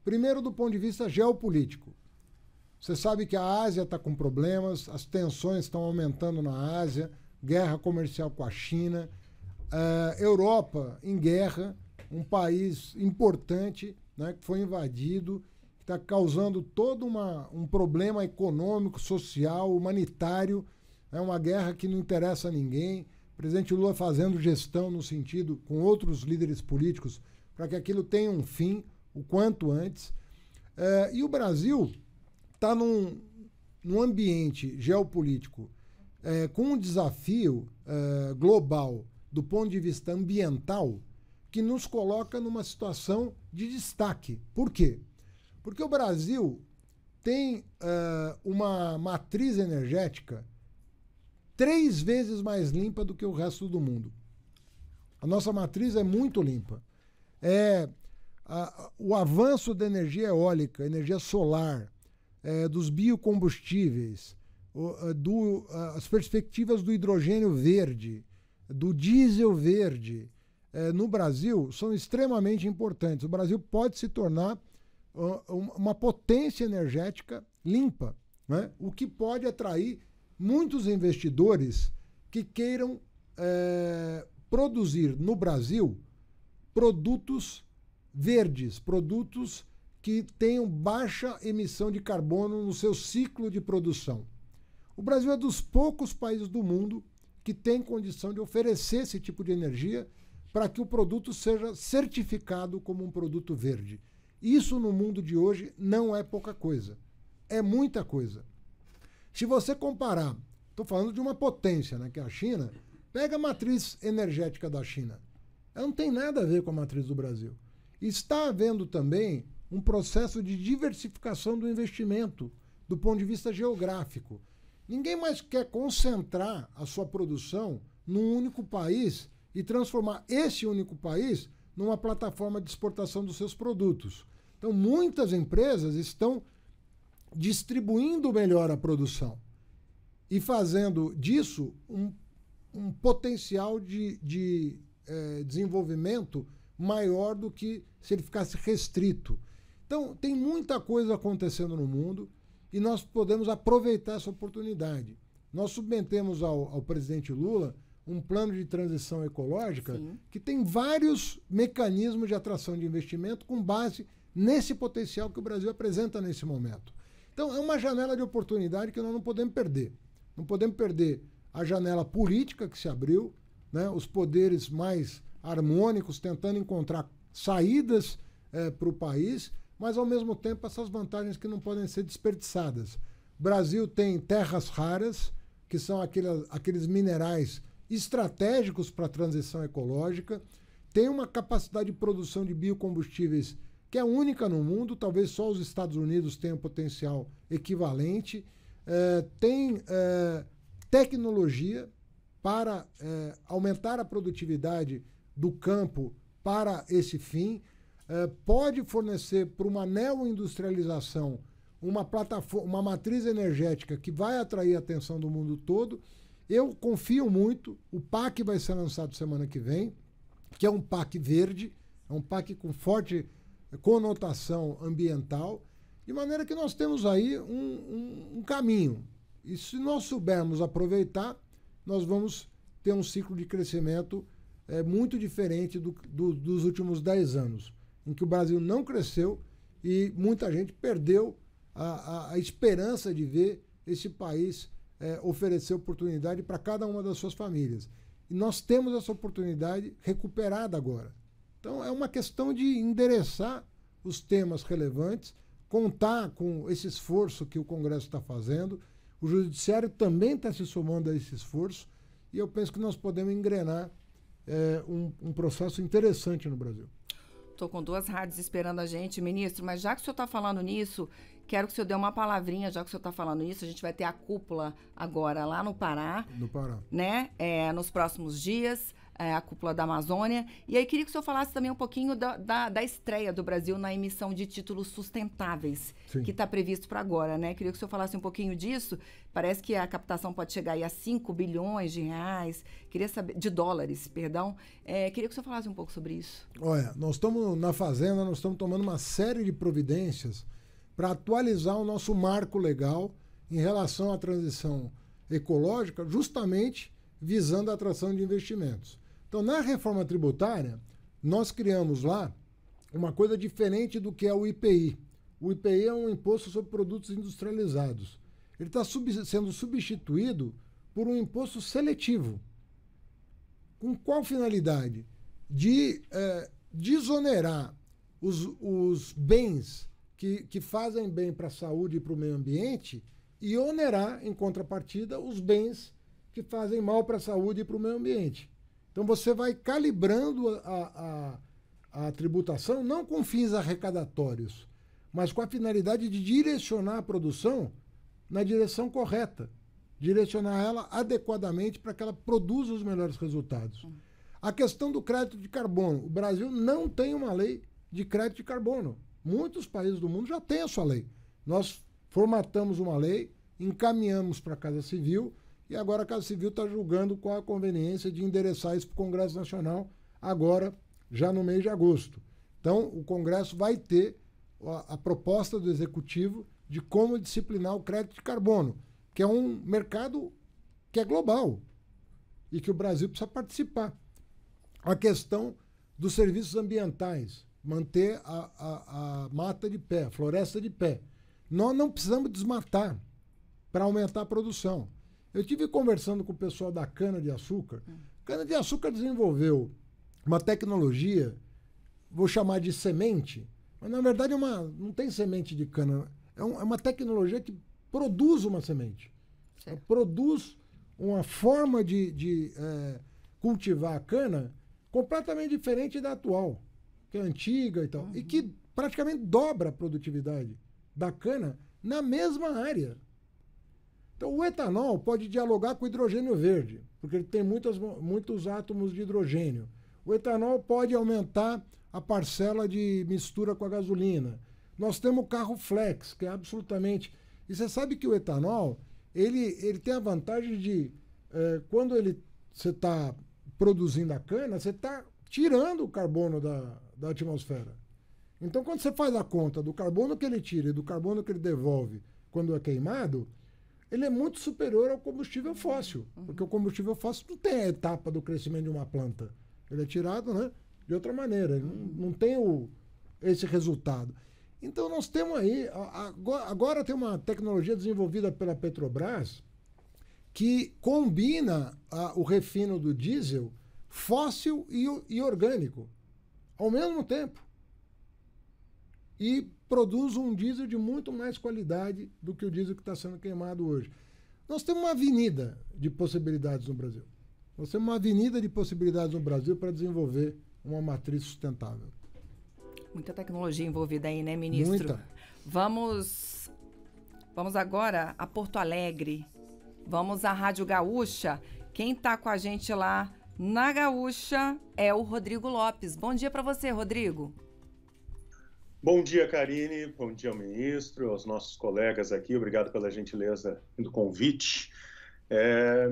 B: Primeiro, do ponto de vista geopolítico. Você sabe que a Ásia está com problemas, as tensões estão aumentando na Ásia, guerra comercial com a China, Europa em guerra, um país importante, né, que foi invadido, que está causando todo um problema econômico, social, humanitário, uma guerra que não interessa a ninguém. O presidente Lula fazendo gestão no sentido, com outros líderes políticos, para que aquilo tenha um fim o quanto antes. E o Brasil está num ambiente geopolítico com um desafio global do ponto de vista ambiental que nos coloca numa situação de destaque. Por quê? Porque o Brasil tem uma matriz energética 3 vezes mais limpa do que o resto do mundo. A nossa matriz é muito limpa. O avanço da energia eólica, energia solar, dos biocombustíveis, as perspectivas do hidrogênio verde, do diesel verde, no Brasil são extremamente importantes. O Brasil pode se tornar uma potência energética limpa, né? O que pode atrair muitos investidores que queiram produzir no Brasil produtos verdes, produtos que tenham baixa emissão de carbono no seu ciclo de produção. O Brasil é dos poucos países do mundo que tem condição de oferecer esse tipo de energia para que o produto seja certificado como um produto verde. Isso no mundo de hoje não é pouca coisa, é muita coisa. Se você comparar, estou falando de uma potência, né, que é a China, pega a matriz energética da China. Ela não tem nada a ver com a matriz do Brasil. Está havendo também um processo de diversificação do investimento do ponto de vista geográfico. Ninguém mais quer concentrar a sua produção num único país e transformar esse único país numa plataforma de exportação dos seus produtos. Então, muitas empresas estão distribuindo melhor a produção e fazendo disso um potencial de desenvolvimento maior do que se ele ficasse restrito. Então, tem muita coisa acontecendo no mundo e nós podemos aproveitar essa oportunidade. Nós submetemos ao presidente Lula um plano de transição ecológica, sim, que tem vários mecanismos de atração de investimento com base nesse potencial que o Brasil apresenta nesse momento. Então, é uma janela de oportunidade que nós não podemos perder. Não podemos perder a janela política que se abriu, né, os poderes mais harmônicos tentando encontrar saídas para o país, mas, ao mesmo tempo, essas vantagens que não podem ser desperdiçadas. O Brasil tem terras raras, que são aqueles minerais estratégicos para a transição ecológica, tem uma capacidade de produção de biocombustíveis que é única no mundo, talvez só os Estados Unidos tenham potencial equivalente, tem tecnologia para aumentar a produtividade do campo para esse fim, pode fornecer para uma neoindustrialização uma plataforma, uma matriz energética que vai atrair a atenção do mundo todo. Eu confio muito, o PAC vai ser lançado semana que vem, que é um PAC verde, é um PAC com forte conotação ambiental, de maneira que nós temos aí um caminho. E se nós soubermos aproveitar, nós vamos ter um ciclo de crescimento muito diferente dos últimos 10 anos, em que o Brasil não cresceu e muita gente perdeu a esperança de ver esse país oferecer oportunidade para cada uma das suas famílias. E nós temos essa oportunidade recuperada agora. Então, é uma questão de endereçar os temas relevantes, contar com esse esforço que o Congresso está fazendo. O Judiciário também está se somando a esse esforço e eu penso que nós podemos engrenar um processo interessante no Brasil.
A: Estou com 2 rádios esperando a gente, ministro, mas já que o senhor está falando nisso, quero que o senhor dê uma palavrinha, já que o senhor está falando isso, a gente vai ter a cúpula agora lá no Pará.
B: No Pará.
A: Né? Nos próximos dias, a cúpula da Amazônia. E aí queria que o senhor falasse também um pouquinho da estreia do Brasil na emissão de títulos sustentáveis, Sim. que está previsto para agora, né? Queria que o senhor falasse um pouquinho disso. Parece que a captação pode chegar aí a 5 bilhões de reais, de dólares, perdão. Queria que o senhor falasse um pouco sobre isso.
B: Olha, nós estamos na Fazenda, nós estamos tomando uma série de providências para atualizar o nosso marco legal em relação à transição ecológica, justamente visando a atração de investimentos. Então, na reforma tributária, nós criamos lá uma coisa diferente do que é o IPI. O IPI é um imposto sobre produtos industrializados. Ele está sendo substituído por um imposto seletivo. Com qual finalidade? De desonerar os bens que fazem bem para a saúde e para o meio ambiente e onerar, em contrapartida, os bens que fazem mal para a saúde e para o meio ambiente. Então você vai calibrando a tributação não com fins arrecadatórios, mas com a finalidade de direcionar a produção na direção correta, direcionar ela adequadamente para que ela produza os melhores resultados. A questão do crédito de carbono. O Brasil não tem uma lei de crédito de carbono. Muitos países do mundo já têm a sua lei. Nós formatamos uma lei, encaminhamos para a Casa Civil e agora a Casa Civil está julgando qual a conveniência de endereçar isso para o Congresso Nacional agora, já no mês de agosto. Então, o Congresso vai ter a proposta do Executivo de como disciplinar o crédito de carbono, que é um mercado que é global e que o Brasil precisa participar. A questão dos serviços ambientais, manter a mata de pé, a floresta de pé. Nós não precisamos desmatar para aumentar a produção. Eu estive conversando com o pessoal da cana-de-açúcar. Cana-de-açúcar desenvolveu uma tecnologia, vou chamar de semente, mas na verdade não tem semente de cana. É uma tecnologia que produz uma semente. Produz uma forma de cultivar a cana completamente diferente da atual, que é antiga e tal, e que praticamente dobra a produtividade da cana na mesma área. Então, o etanol pode dialogar com o hidrogênio verde, porque ele tem muitos átomos de hidrogênio. O etanol pode aumentar a parcela de mistura com a gasolina. Nós temos o carro flex, que é absolutamente... E você sabe que o etanol, ele tem a vantagem de, quando você está produzindo a cana, você está tirando o carbono da atmosfera. Então, quando você faz a conta do carbono que ele tira e do carbono que ele devolve quando é queimado, ele é muito superior ao combustível fóssil, porque o combustível fóssil não tem a etapa do crescimento de uma planta. Ele é tirado, né, de outra maneira, ele não tem esse resultado. Então nós temos aí, agora tem uma tecnologia desenvolvida pela Petrobras que combina o refino do diesel fóssil e orgânico ao mesmo tempo. E produz um diesel de muito mais qualidade do que o diesel que está sendo queimado hoje. Nós temos uma avenida de possibilidades no Brasil. Nós temos uma avenida de possibilidades no Brasil para desenvolver uma matriz sustentável.
A: Muita tecnologia envolvida aí, né, ministro?
B: Muita.
A: Vamos agora a Porto Alegre. Vamos à Rádio Gaúcha. Quem está com a gente lá na Gaúcha é o Rodrigo Lopes. Bom dia para você, Rodrigo.
H: Bom dia, Karine. Bom dia ao ministro, aos nossos colegas aqui. Obrigado pela gentileza do convite.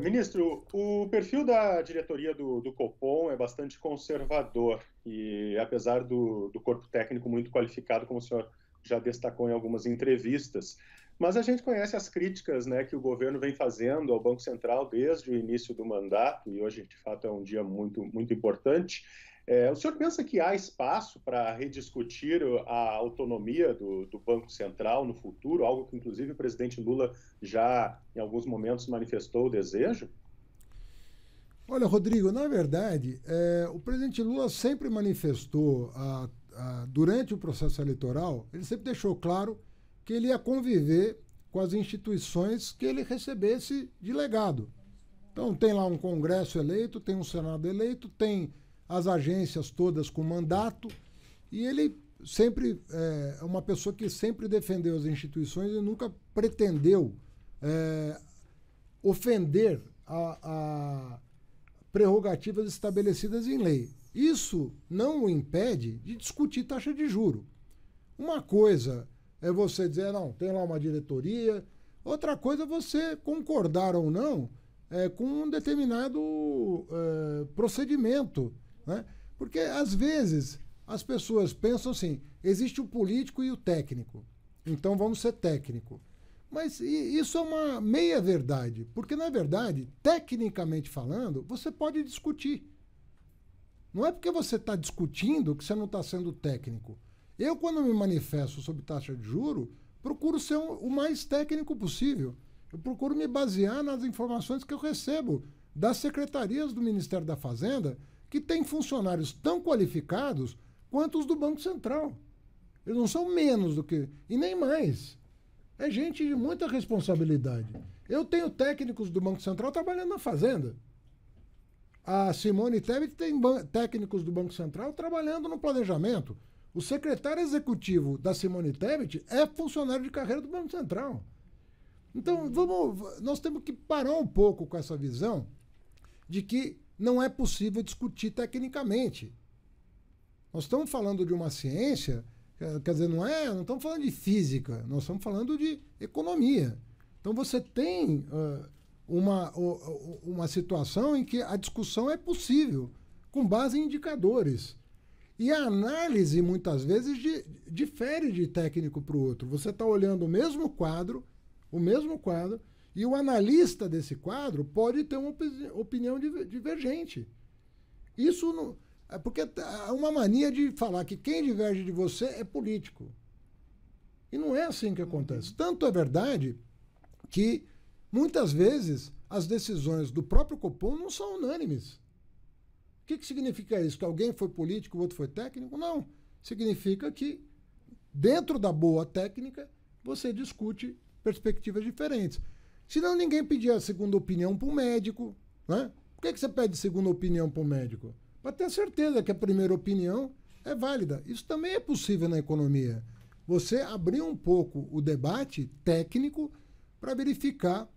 H: Ministro, o perfil da diretoria do Copom é bastante conservador e, apesar do corpo técnico muito qualificado, como o senhor já destacou em algumas entrevistas, mas a gente conhece as críticas, né, que o governo vem fazendo ao Banco Central desde o início do mandato, e hoje, de fato, é um dia muito, muito importante. O senhor pensa que há espaço para rediscutir a autonomia do Banco Central no futuro, algo que, inclusive, o presidente Lula já, em alguns momentos, manifestou o desejo?
B: Olha, Rodrigo, na verdade, o presidente Lula sempre manifestou, durante o processo eleitoral, ele sempre deixou claro que ele ia conviver com as instituições que ele recebesse de legado. Então, tem lá um Congresso eleito, tem um Senado eleito, tem as agências todas com mandato, e ele sempre é uma pessoa que sempre defendeu as instituições e nunca pretendeu ofender a prerrogativas estabelecidas em lei. Isso não o impede de discutir taxa de juro. Uma coisa é você dizer, não, tem lá uma diretoria, outra coisa é você concordar ou não com um determinado procedimento, né? Porque, às vezes, as pessoas pensam assim, existe o político e o técnico, então vamos ser técnico. Mas isso é uma meia-verdade, porque, na verdade, tecnicamente falando, você pode discutir. Não é porque você está discutindo que você não está sendo técnico. Eu, quando me manifesto sobre taxa de juros, procuro ser o mais técnico possível. Eu procuro me basear nas informações que eu recebo das secretarias do Ministério da Fazenda, que tem funcionários tão qualificados quanto os do Banco Central. Eles não são menos do que... e nem mais. É gente de muita responsabilidade. Eu tenho técnicos do Banco Central trabalhando na Fazenda. A Simone Tebet tem técnicos do Banco Central trabalhando no planejamento. O secretário executivo da Simone Tebet é funcionário de carreira do Banco Central. Então, nós temos que parar um pouco com essa visão de que não é possível discutir tecnicamente. Nós estamos falando de uma ciência, quer dizer, não estamos falando de física, nós estamos falando de economia. Então você tem uma situação em que a discussão é possível, com base em indicadores. E a análise, muitas vezes, difere de técnico para o outro. Você está olhando o mesmo quadro, e o analista desse quadro pode ter uma opinião divergente. Isso não, é porque há uma mania de falar que quem diverge de você é político. E não é assim que acontece. Tanto é verdade que, muitas vezes, as decisões do próprio Copom não são unânimes. O que significa isso? Que alguém foi político, o outro foi técnico? Não. Significa que, dentro da boa técnica, você discute perspectivas diferentes. Senão ninguém pedia a segunda opinião para um médico, né? Por que você pede segunda opinião para um médico? Para ter certeza que a primeira opinião é válida. Isso também é possível na economia. Você abrir um pouco o debate técnico para verificar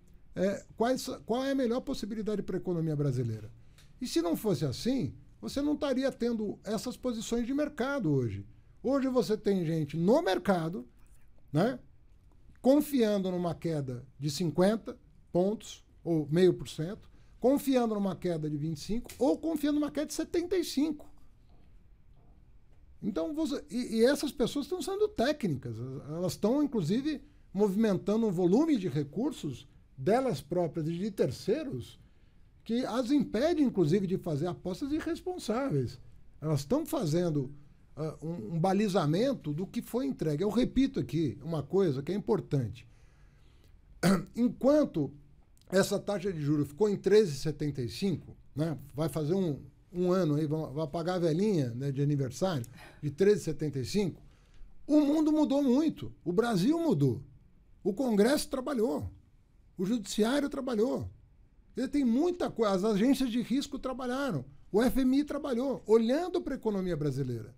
B: qual é a melhor possibilidade para a economia brasileira. E se não fosse assim, você não estaria tendo essas posições de mercado hoje. Hoje você tem gente no mercado, né, confiando numa queda de 50 pontos, ou 0,5%, confiando numa queda de 25%, ou confiando numa queda de 75%. Então, e essas pessoas estão sendo técnicas. Elas estão, inclusive, movimentando um volume de recursos delas próprias e de terceiros que as impede, inclusive, de fazer apostas irresponsáveis. Elas estão fazendo um balizamento do que foi entregue. Eu repito aqui uma coisa que é importante. Enquanto essa taxa de juros ficou em 13,75, né, vai fazer um ano aí, vai pagar a velhinha, né, de aniversário, de 13,75, o mundo mudou muito. O Brasil mudou. O Congresso trabalhou. O Judiciário trabalhou. Ele tem muita coisa. As agências de risco trabalharam. O FMI trabalhou, olhando para a economia brasileira.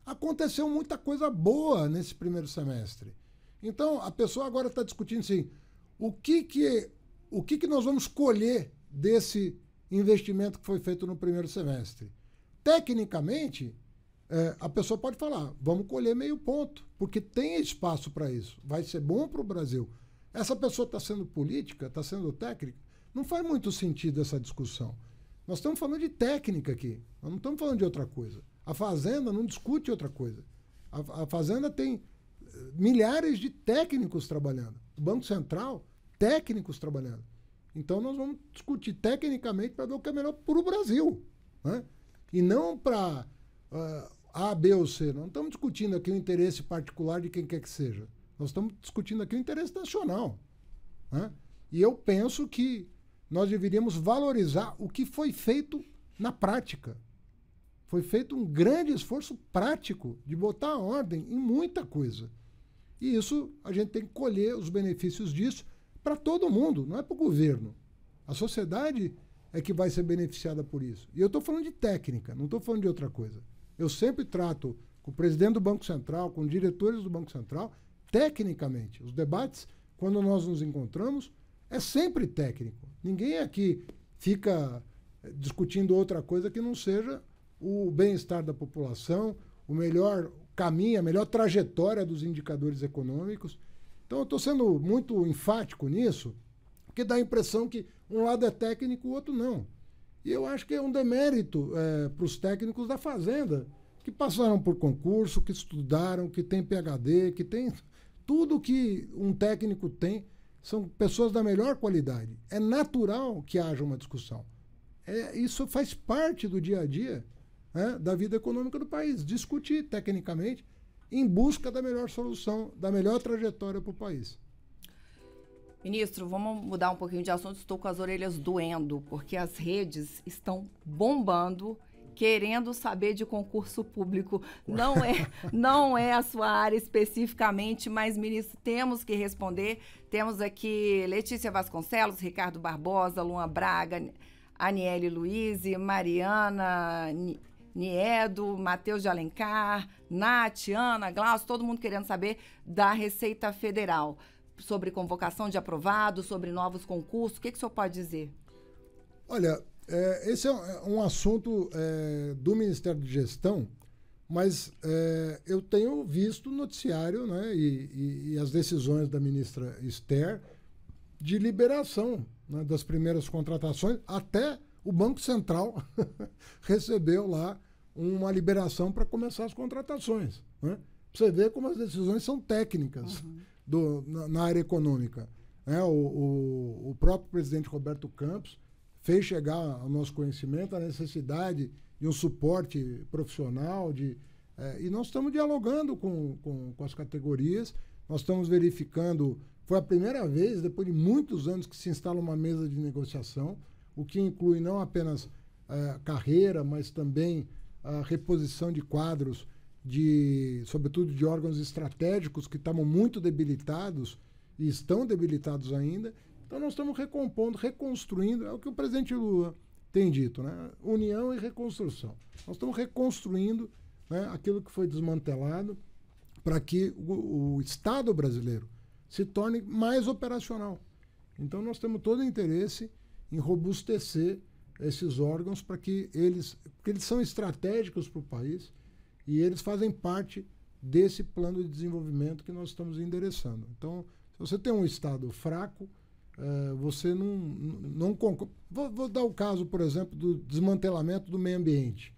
B: Aconteceu muita coisa boa nesse primeiro semestre. Então, a pessoa agora está discutindo assim, o que nós vamos colher desse investimento que foi feito no primeiro semestre? Tecnicamente, a pessoa pode falar, vamos colher meio ponto, porque tem espaço para isso. Vai ser bom para o Brasil. Essa pessoa está sendo política, está sendo técnica? Não faz muito sentido essa discussão. Nós estamos falando de técnica aqui, nós não estamos falando de outra coisa. A Fazenda não discute outra coisa. A Fazenda tem milhares de técnicos trabalhando. O Banco Central, técnicos trabalhando. Então nós vamos discutir tecnicamente para ver o que é melhor para o Brasil, né? E não para A, B ou C. Não estamos discutindo aqui o interesse particular de quem quer que seja. Nós estamos discutindo aqui o interesse nacional, né? E eu penso que nós deveríamos valorizar o que foi feito na prática. Foi feito um grande esforço prático de botar ordem em muita coisa. E isso, a gente tem que colher os benefícios disso para todo mundo, não é para o governo. A sociedade é que vai ser beneficiada por isso. E eu estou falando de técnica, não estou falando de outra coisa. Eu sempre trato com o presidente do Banco Central, com diretores do Banco Central, tecnicamente. Os debates, quando nós nos encontramos, é sempre técnico. Ninguém aqui fica discutindo outra coisa que não seja o bem-estar da população, o melhor caminho, a melhor trajetória dos indicadores econômicos. Então, eu estou sendo muito enfático nisso, porque dá a impressão que um lado é técnico, o outro não. E eu acho que é um demérito para os técnicos da Fazenda, que passaram por concurso, que estudaram, que tem PhD, que tem tudo que um técnico tem, são pessoas da melhor qualidade. É natural que haja uma discussão. Isso faz parte do dia a dia, né, da vida econômica do país. Discutir tecnicamente em busca da melhor solução, da melhor trajetória para o país.
A: Ministro, vamos mudar um pouquinho de assunto. Estou com as orelhas doendo, porque as redes estão bombando, querendo saber de concurso público. Não é a sua área especificamente, mas, ministro, temos que responder. Temos aqui Letícia Vasconcelos, Ricardo Barbosa, Luan Braga, Aniele Luiz, Mariana Niedo, Matheus de Alencar, Nath, Ana, Glaucio, todo mundo querendo saber da Receita Federal, sobre convocação de aprovados, sobre novos concursos. O que o senhor pode dizer?
B: Olha, esse é um assunto do Ministério de Gestão, mas eu tenho visto o noticiário, né, e as decisões da ministra Esther de liberação, né, das primeiras contratações. Até o Banco Central recebeu lá uma liberação para começar as contratações, né? Você vê como as decisões são técnicas. Na área econômica. O próprio presidente Roberto Campos fez chegar ao nosso conhecimento a necessidade de um suporte profissional, e nós estamos dialogando com as categorias, nós estamos verificando, foi a primeira vez, depois de muitos anos, que se instala uma mesa de negociação, o que inclui não apenas carreira, mas também a reposição de quadros, sobretudo de órgãos estratégicos que estavam muito debilitados e estão debilitados ainda. Então nós estamos recompondo, reconstruindo, é o que o presidente Lula tem dito, né? União e reconstrução. Nós estamos reconstruindo, né, aquilo que foi desmantelado para que o Estado brasileiro se torne mais operacional. Então nós temos todo o interesse em robustecer esses órgãos porque eles são estratégicos para o país e eles fazem parte desse plano de desenvolvimento que nós estamos endereçando. Então, se você tem um Estado fraco, você não concorre. Vou dar o caso, por exemplo, do desmantelamento do meio ambiente.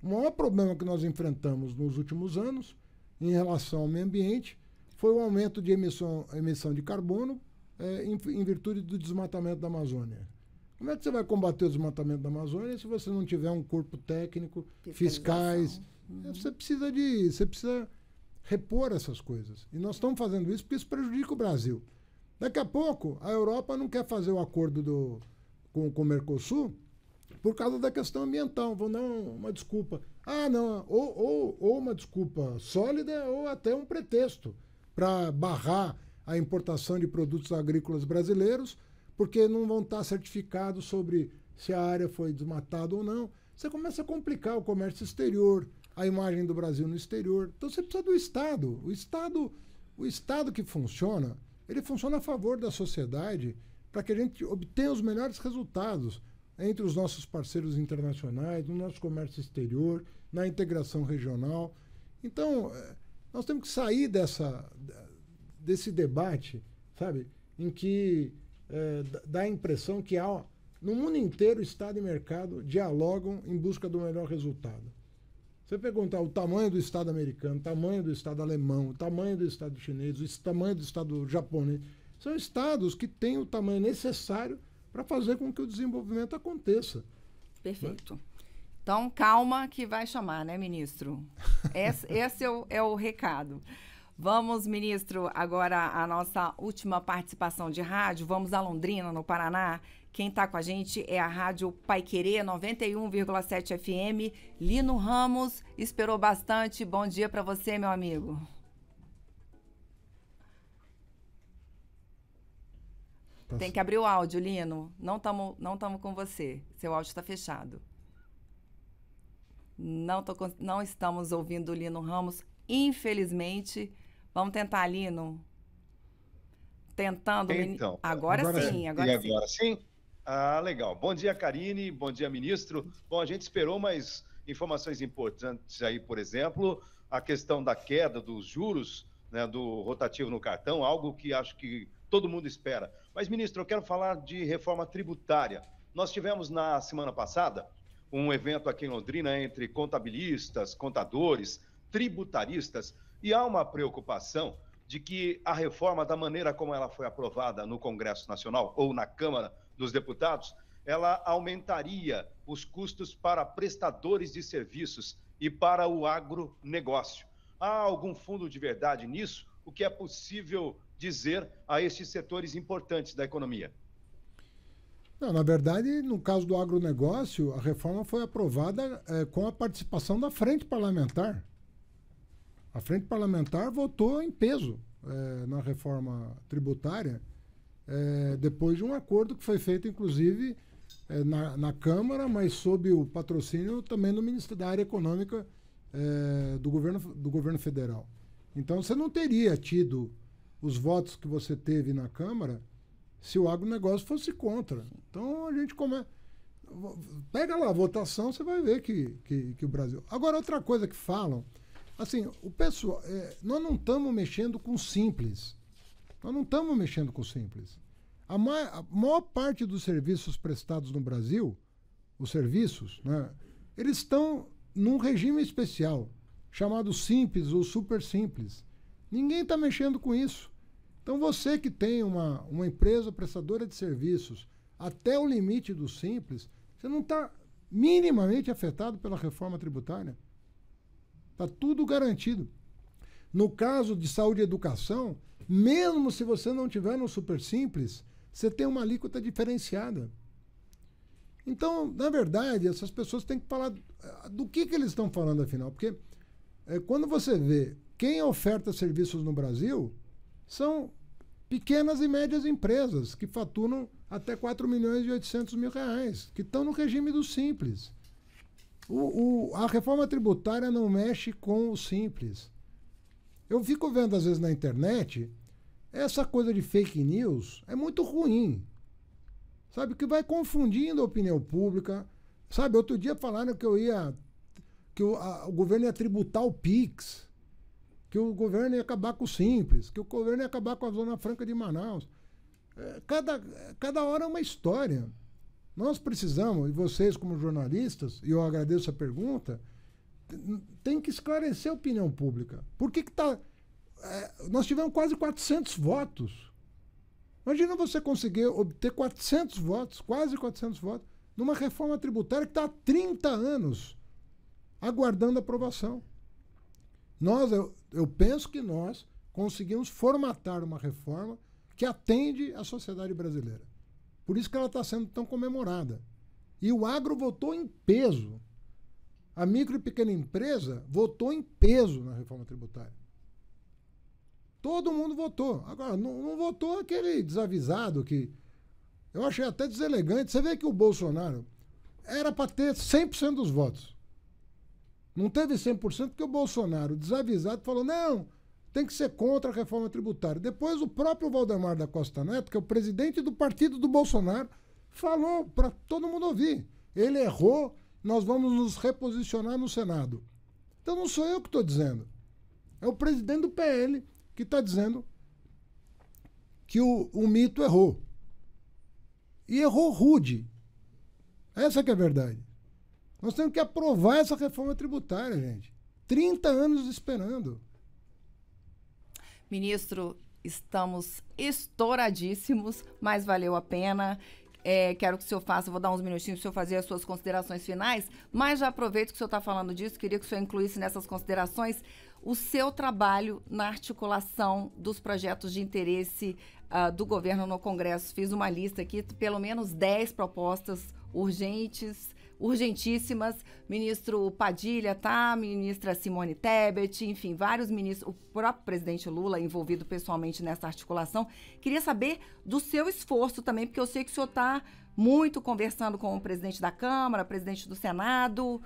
B: O maior problema que nós enfrentamos nos últimos anos em relação ao meio ambiente foi o aumento de emissão de carbono em virtude do desmatamento da Amazônia. Como é que você vai combater o desmatamento da Amazônia se você não tiver um corpo técnico, fiscais, Você precisa repor essas coisas. E nós estamos fazendo isso porque isso prejudica o Brasil. Daqui a pouco, a Europa não quer fazer o acordo com o Mercosul por causa da questão ambiental. Vão dar uma desculpa. Não, ou uma desculpa sólida ou até um pretexto para barrar a importação de produtos agrícolas brasileiros, porque não vão estar certificados sobre se a área foi desmatada ou não. Você começa a complicar o comércio exterior, a imagem do Brasil no exterior. Então você precisa do Estado. O Estado que funciona, ele funciona a favor da sociedade para que a gente obtenha os melhores resultados entre os nossos parceiros internacionais, no nosso comércio exterior, na integração regional. Então, nós temos que sair desse debate, sabe, em que dá a impressão que no mundo inteiro, Estado e mercado dialogam em busca do melhor resultado. Você perguntar o tamanho do Estado americano, o tamanho do Estado alemão, o tamanho do Estado chinês, o tamanho do Estado japonês, são estados que têm o tamanho necessário para fazer com que o desenvolvimento aconteça.
A: Perfeito. Então, calma que vai chamar, né, ministro? Esse é o recado. Vamos, ministro, agora a nossa última participação de rádio. Vamos a Londrina, no Paraná. Quem está com a gente é a Rádio Paiquerê 91,7 FM. Lino Ramos esperou bastante. Bom dia para você, meu amigo. Tem que abrir o áudio, Lino. Não estamos com você. Seu áudio está fechado. Não estamos ouvindo o Lino Ramos, infelizmente. Vamos tentar, Lino. Tentando.
I: Então.
A: Agora sim.
I: Agora sim? Legal. Bom dia, Karine. Bom dia, ministro. Bom, a gente esperou mais informações importantes aí, por exemplo, a questão da queda dos juros, né, do rotativo no cartão, algo que acho que todo mundo espera. Mas, ministro, eu quero falar de reforma tributária. Nós tivemos na semana passada um evento aqui em Londrina entre contabilistas, contadores, tributaristas, e há uma preocupação de que a reforma, da maneira como ela foi aprovada no Congresso Nacional ou na Câmara dos Deputados, ela aumentaria os custos para prestadores de serviços e para o agronegócio. Há algum fundo de verdade nisso? O que é possível dizer a estes setores importantes da economia?
B: Não, na verdade, no caso do agronegócio, a reforma foi aprovada com a participação da Frente Parlamentar. A Frente Parlamentar votou em peso na reforma tributária, depois de um acordo que foi feito, inclusive, na Câmara, mas sob o patrocínio também do Ministério da Área Econômica do governo federal. Então, você não teria tido os votos que você teve na Câmara se o agronegócio fosse contra. Então, a gente pega lá a votação, você vai ver que o Brasil... Agora, outra coisa que falam, assim, o pessoal... nós não estamos mexendo com simples. Nós não estamos mexendo com simples. A maior parte dos serviços prestados no Brasil, os serviços, né, eles estão num regime especial, chamado simples ou super simples. Ninguém está mexendo com isso. Então, você que tem uma empresa prestadora de serviços até o limite do simples, você não está minimamente afetado pela reforma tributária. Está tudo garantido. No caso de saúde e educação, mesmo se você não tiver no super simples, você tem uma alíquota diferenciada. Então, na verdade, essas pessoas têm que falar do que eles estão falando, afinal. Porque quando você vê quem oferta serviços no Brasil, são pequenas e médias empresas que faturam até 4.800.000 reais, que estão no regime do simples. A reforma tributária não mexe com o simples. Eu fico vendo, às vezes, na internet, essa coisa de fake news é muito ruim. Sabe, que vai confundindo a opinião pública. Sabe, outro dia falaram que o governo ia tributar o PIX, que o governo ia acabar com o Simples, que o governo ia acabar com a Zona Franca de Manaus. Cada hora é uma história. Nós precisamos, e vocês como jornalistas, e eu agradeço a pergunta, tem que esclarecer a opinião pública. Por que está... nós tivemos quase 400 votos. Imagina você conseguir obter 400 votos, quase 400 votos, numa reforma tributária que está há 30 anos aguardando aprovação. Eu penso que nós conseguimos formatar uma reforma que atende à sociedade brasileira. Por isso que ela está sendo tão comemorada. E o agro votou em peso. A micro e pequena empresa votou em peso na reforma tributária. Todo mundo votou. Agora, não votou aquele desavisado que eu achei até deselegante. Você vê que o Bolsonaro era para ter 100% dos votos. Não teve 100% porque o Bolsonaro, desavisado, falou, não, tem que ser contra a reforma tributária. Depois o próprio Valdemar da Costa Neto, que é o presidente do partido do Bolsonaro, falou para todo mundo ouvir. Ele errou, nós vamos nos reposicionar no Senado. Então não sou eu que estou dizendo. É o presidente do PL que está dizendo que o mito errou. E errou rude. Essa que é a verdade. Nós temos que aprovar essa reforma tributária, gente. 30 anos esperando.
A: Ministro, estamos estouradíssimos, mas valeu a pena. Quero que o senhor faça, vou dar uns minutinhos para o senhor fazer as suas considerações finais, mas já aproveito que o senhor está falando disso, queria que o senhor incluísse nessas considerações o seu trabalho na articulação dos projetos de interesse do governo no Congresso. Fiz uma lista aqui, pelo menos 10 propostas urgentíssimas. Ministro Padilha, ministra Simone Tebet, enfim, vários ministros, o próprio presidente Lula envolvido pessoalmente nessa articulação. Queria saber do seu esforço também, porque eu sei que o senhor está muito conversando com o presidente da Câmara, presidente do Senado.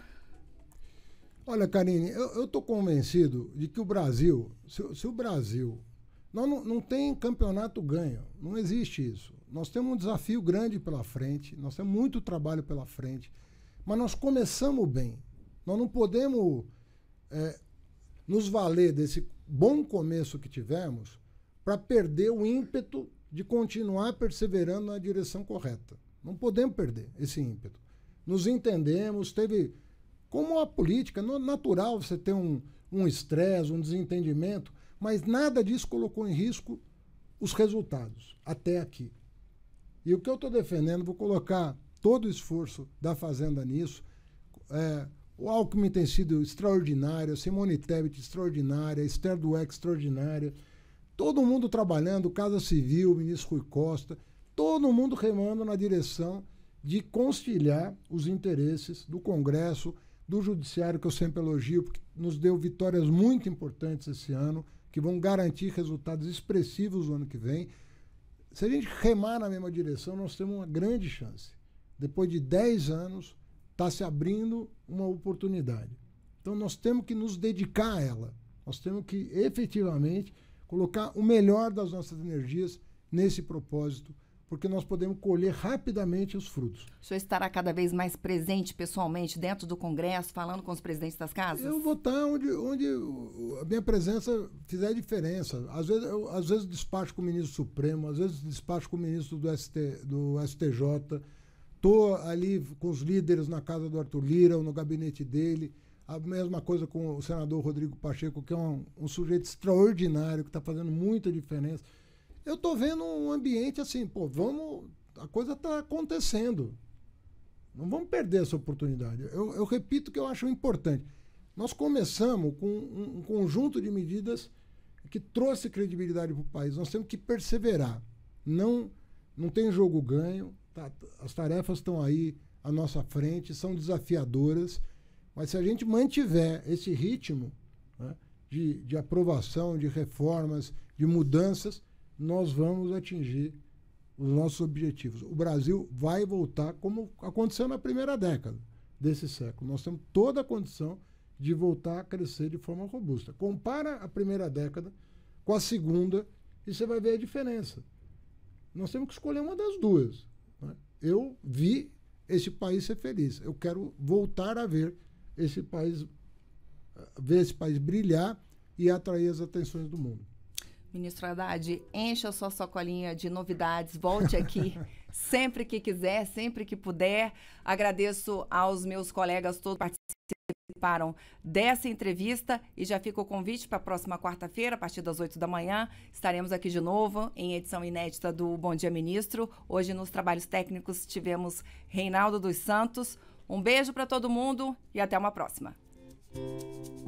B: Olha, Karine, eu estou convencido de que o Brasil, se o Brasil... Não tem campeonato ganho, não existe isso. Nós temos um desafio grande pela frente, nós temos muito trabalho pela frente, mas nós começamos bem. Nós não podemos nos valer desse bom começo que tivemos para perder o ímpeto de continuar perseverando na direção correta. Não podemos perder esse ímpeto. Nos entendemos, como a política, é natural você ter um estresse, um desentendimento, mas nada disso colocou em risco os resultados, até aqui. E o que eu estou defendendo, vou colocar todo o esforço da Fazenda nisso. O Alckmin tem sido extraordinário, a Simone Tebet extraordinária, a Esther Dweck extraordinária, todo mundo trabalhando, Casa Civil, o ministro Rui Costa, todo mundo remando na direção de conciliar os interesses do Congresso, do Judiciário, que eu sempre elogio, porque nos deu vitórias muito importantes esse ano, que vão garantir resultados expressivos no ano que vem. Se a gente remar na mesma direção, nós temos uma grande chance. Depois de 10 anos, está se abrindo uma oportunidade. Então, nós temos que nos dedicar a ela. Nós temos que, efetivamente, colocar o melhor das nossas energias nesse propósito, porque nós podemos colher rapidamente os frutos.
A: O senhor estará cada vez mais presente pessoalmente dentro do Congresso, falando com os presidentes das casas?
B: Eu vou estar onde a minha presença fizer diferença. Às vezes despacho com o ministro Supremo, às vezes despacho com o ministro do STJ. Estou ali com os líderes na casa do Arthur Lira, ou no gabinete dele. A mesma coisa com o senador Rodrigo Pacheco, que é um sujeito extraordinário, que está fazendo muita diferença. Eu estou vendo um ambiente assim, a coisa está acontecendo. Não vamos perder essa oportunidade. Eu repito que eu acho importante. Nós começamos com um conjunto de medidas que trouxe credibilidade para o país. Nós temos que perseverar. Não tem jogo ganho. Tá? As tarefas estão aí à nossa frente, são desafiadoras. Mas se a gente mantiver esse ritmo, né, de aprovação, de reformas, de mudanças, nós vamos atingir os nossos objetivos. O Brasil vai voltar como aconteceu na primeira década desse século. Nós temos toda a condição de voltar a crescer de forma robusta. Compara a primeira década com a segunda e você vai ver a diferença. Nós temos que escolher uma das duas. Né? Eu vi esse país ser feliz. Eu quero voltar a ver esse país brilhar e atrair as atenções do mundo.
A: Ministro Haddad, encha a sua sacolinha de novidades, volte aqui sempre que quiser, sempre que puder. Agradeço aos meus colegas todos que participaram dessa entrevista e já fica o convite para a próxima quarta-feira, a partir das 8 da manhã. Estaremos aqui de novo em edição inédita do Bom Dia Ministro. Hoje, nos trabalhos técnicos, tivemos Reinaldo dos Santos. Um beijo para todo mundo e até uma próxima. Música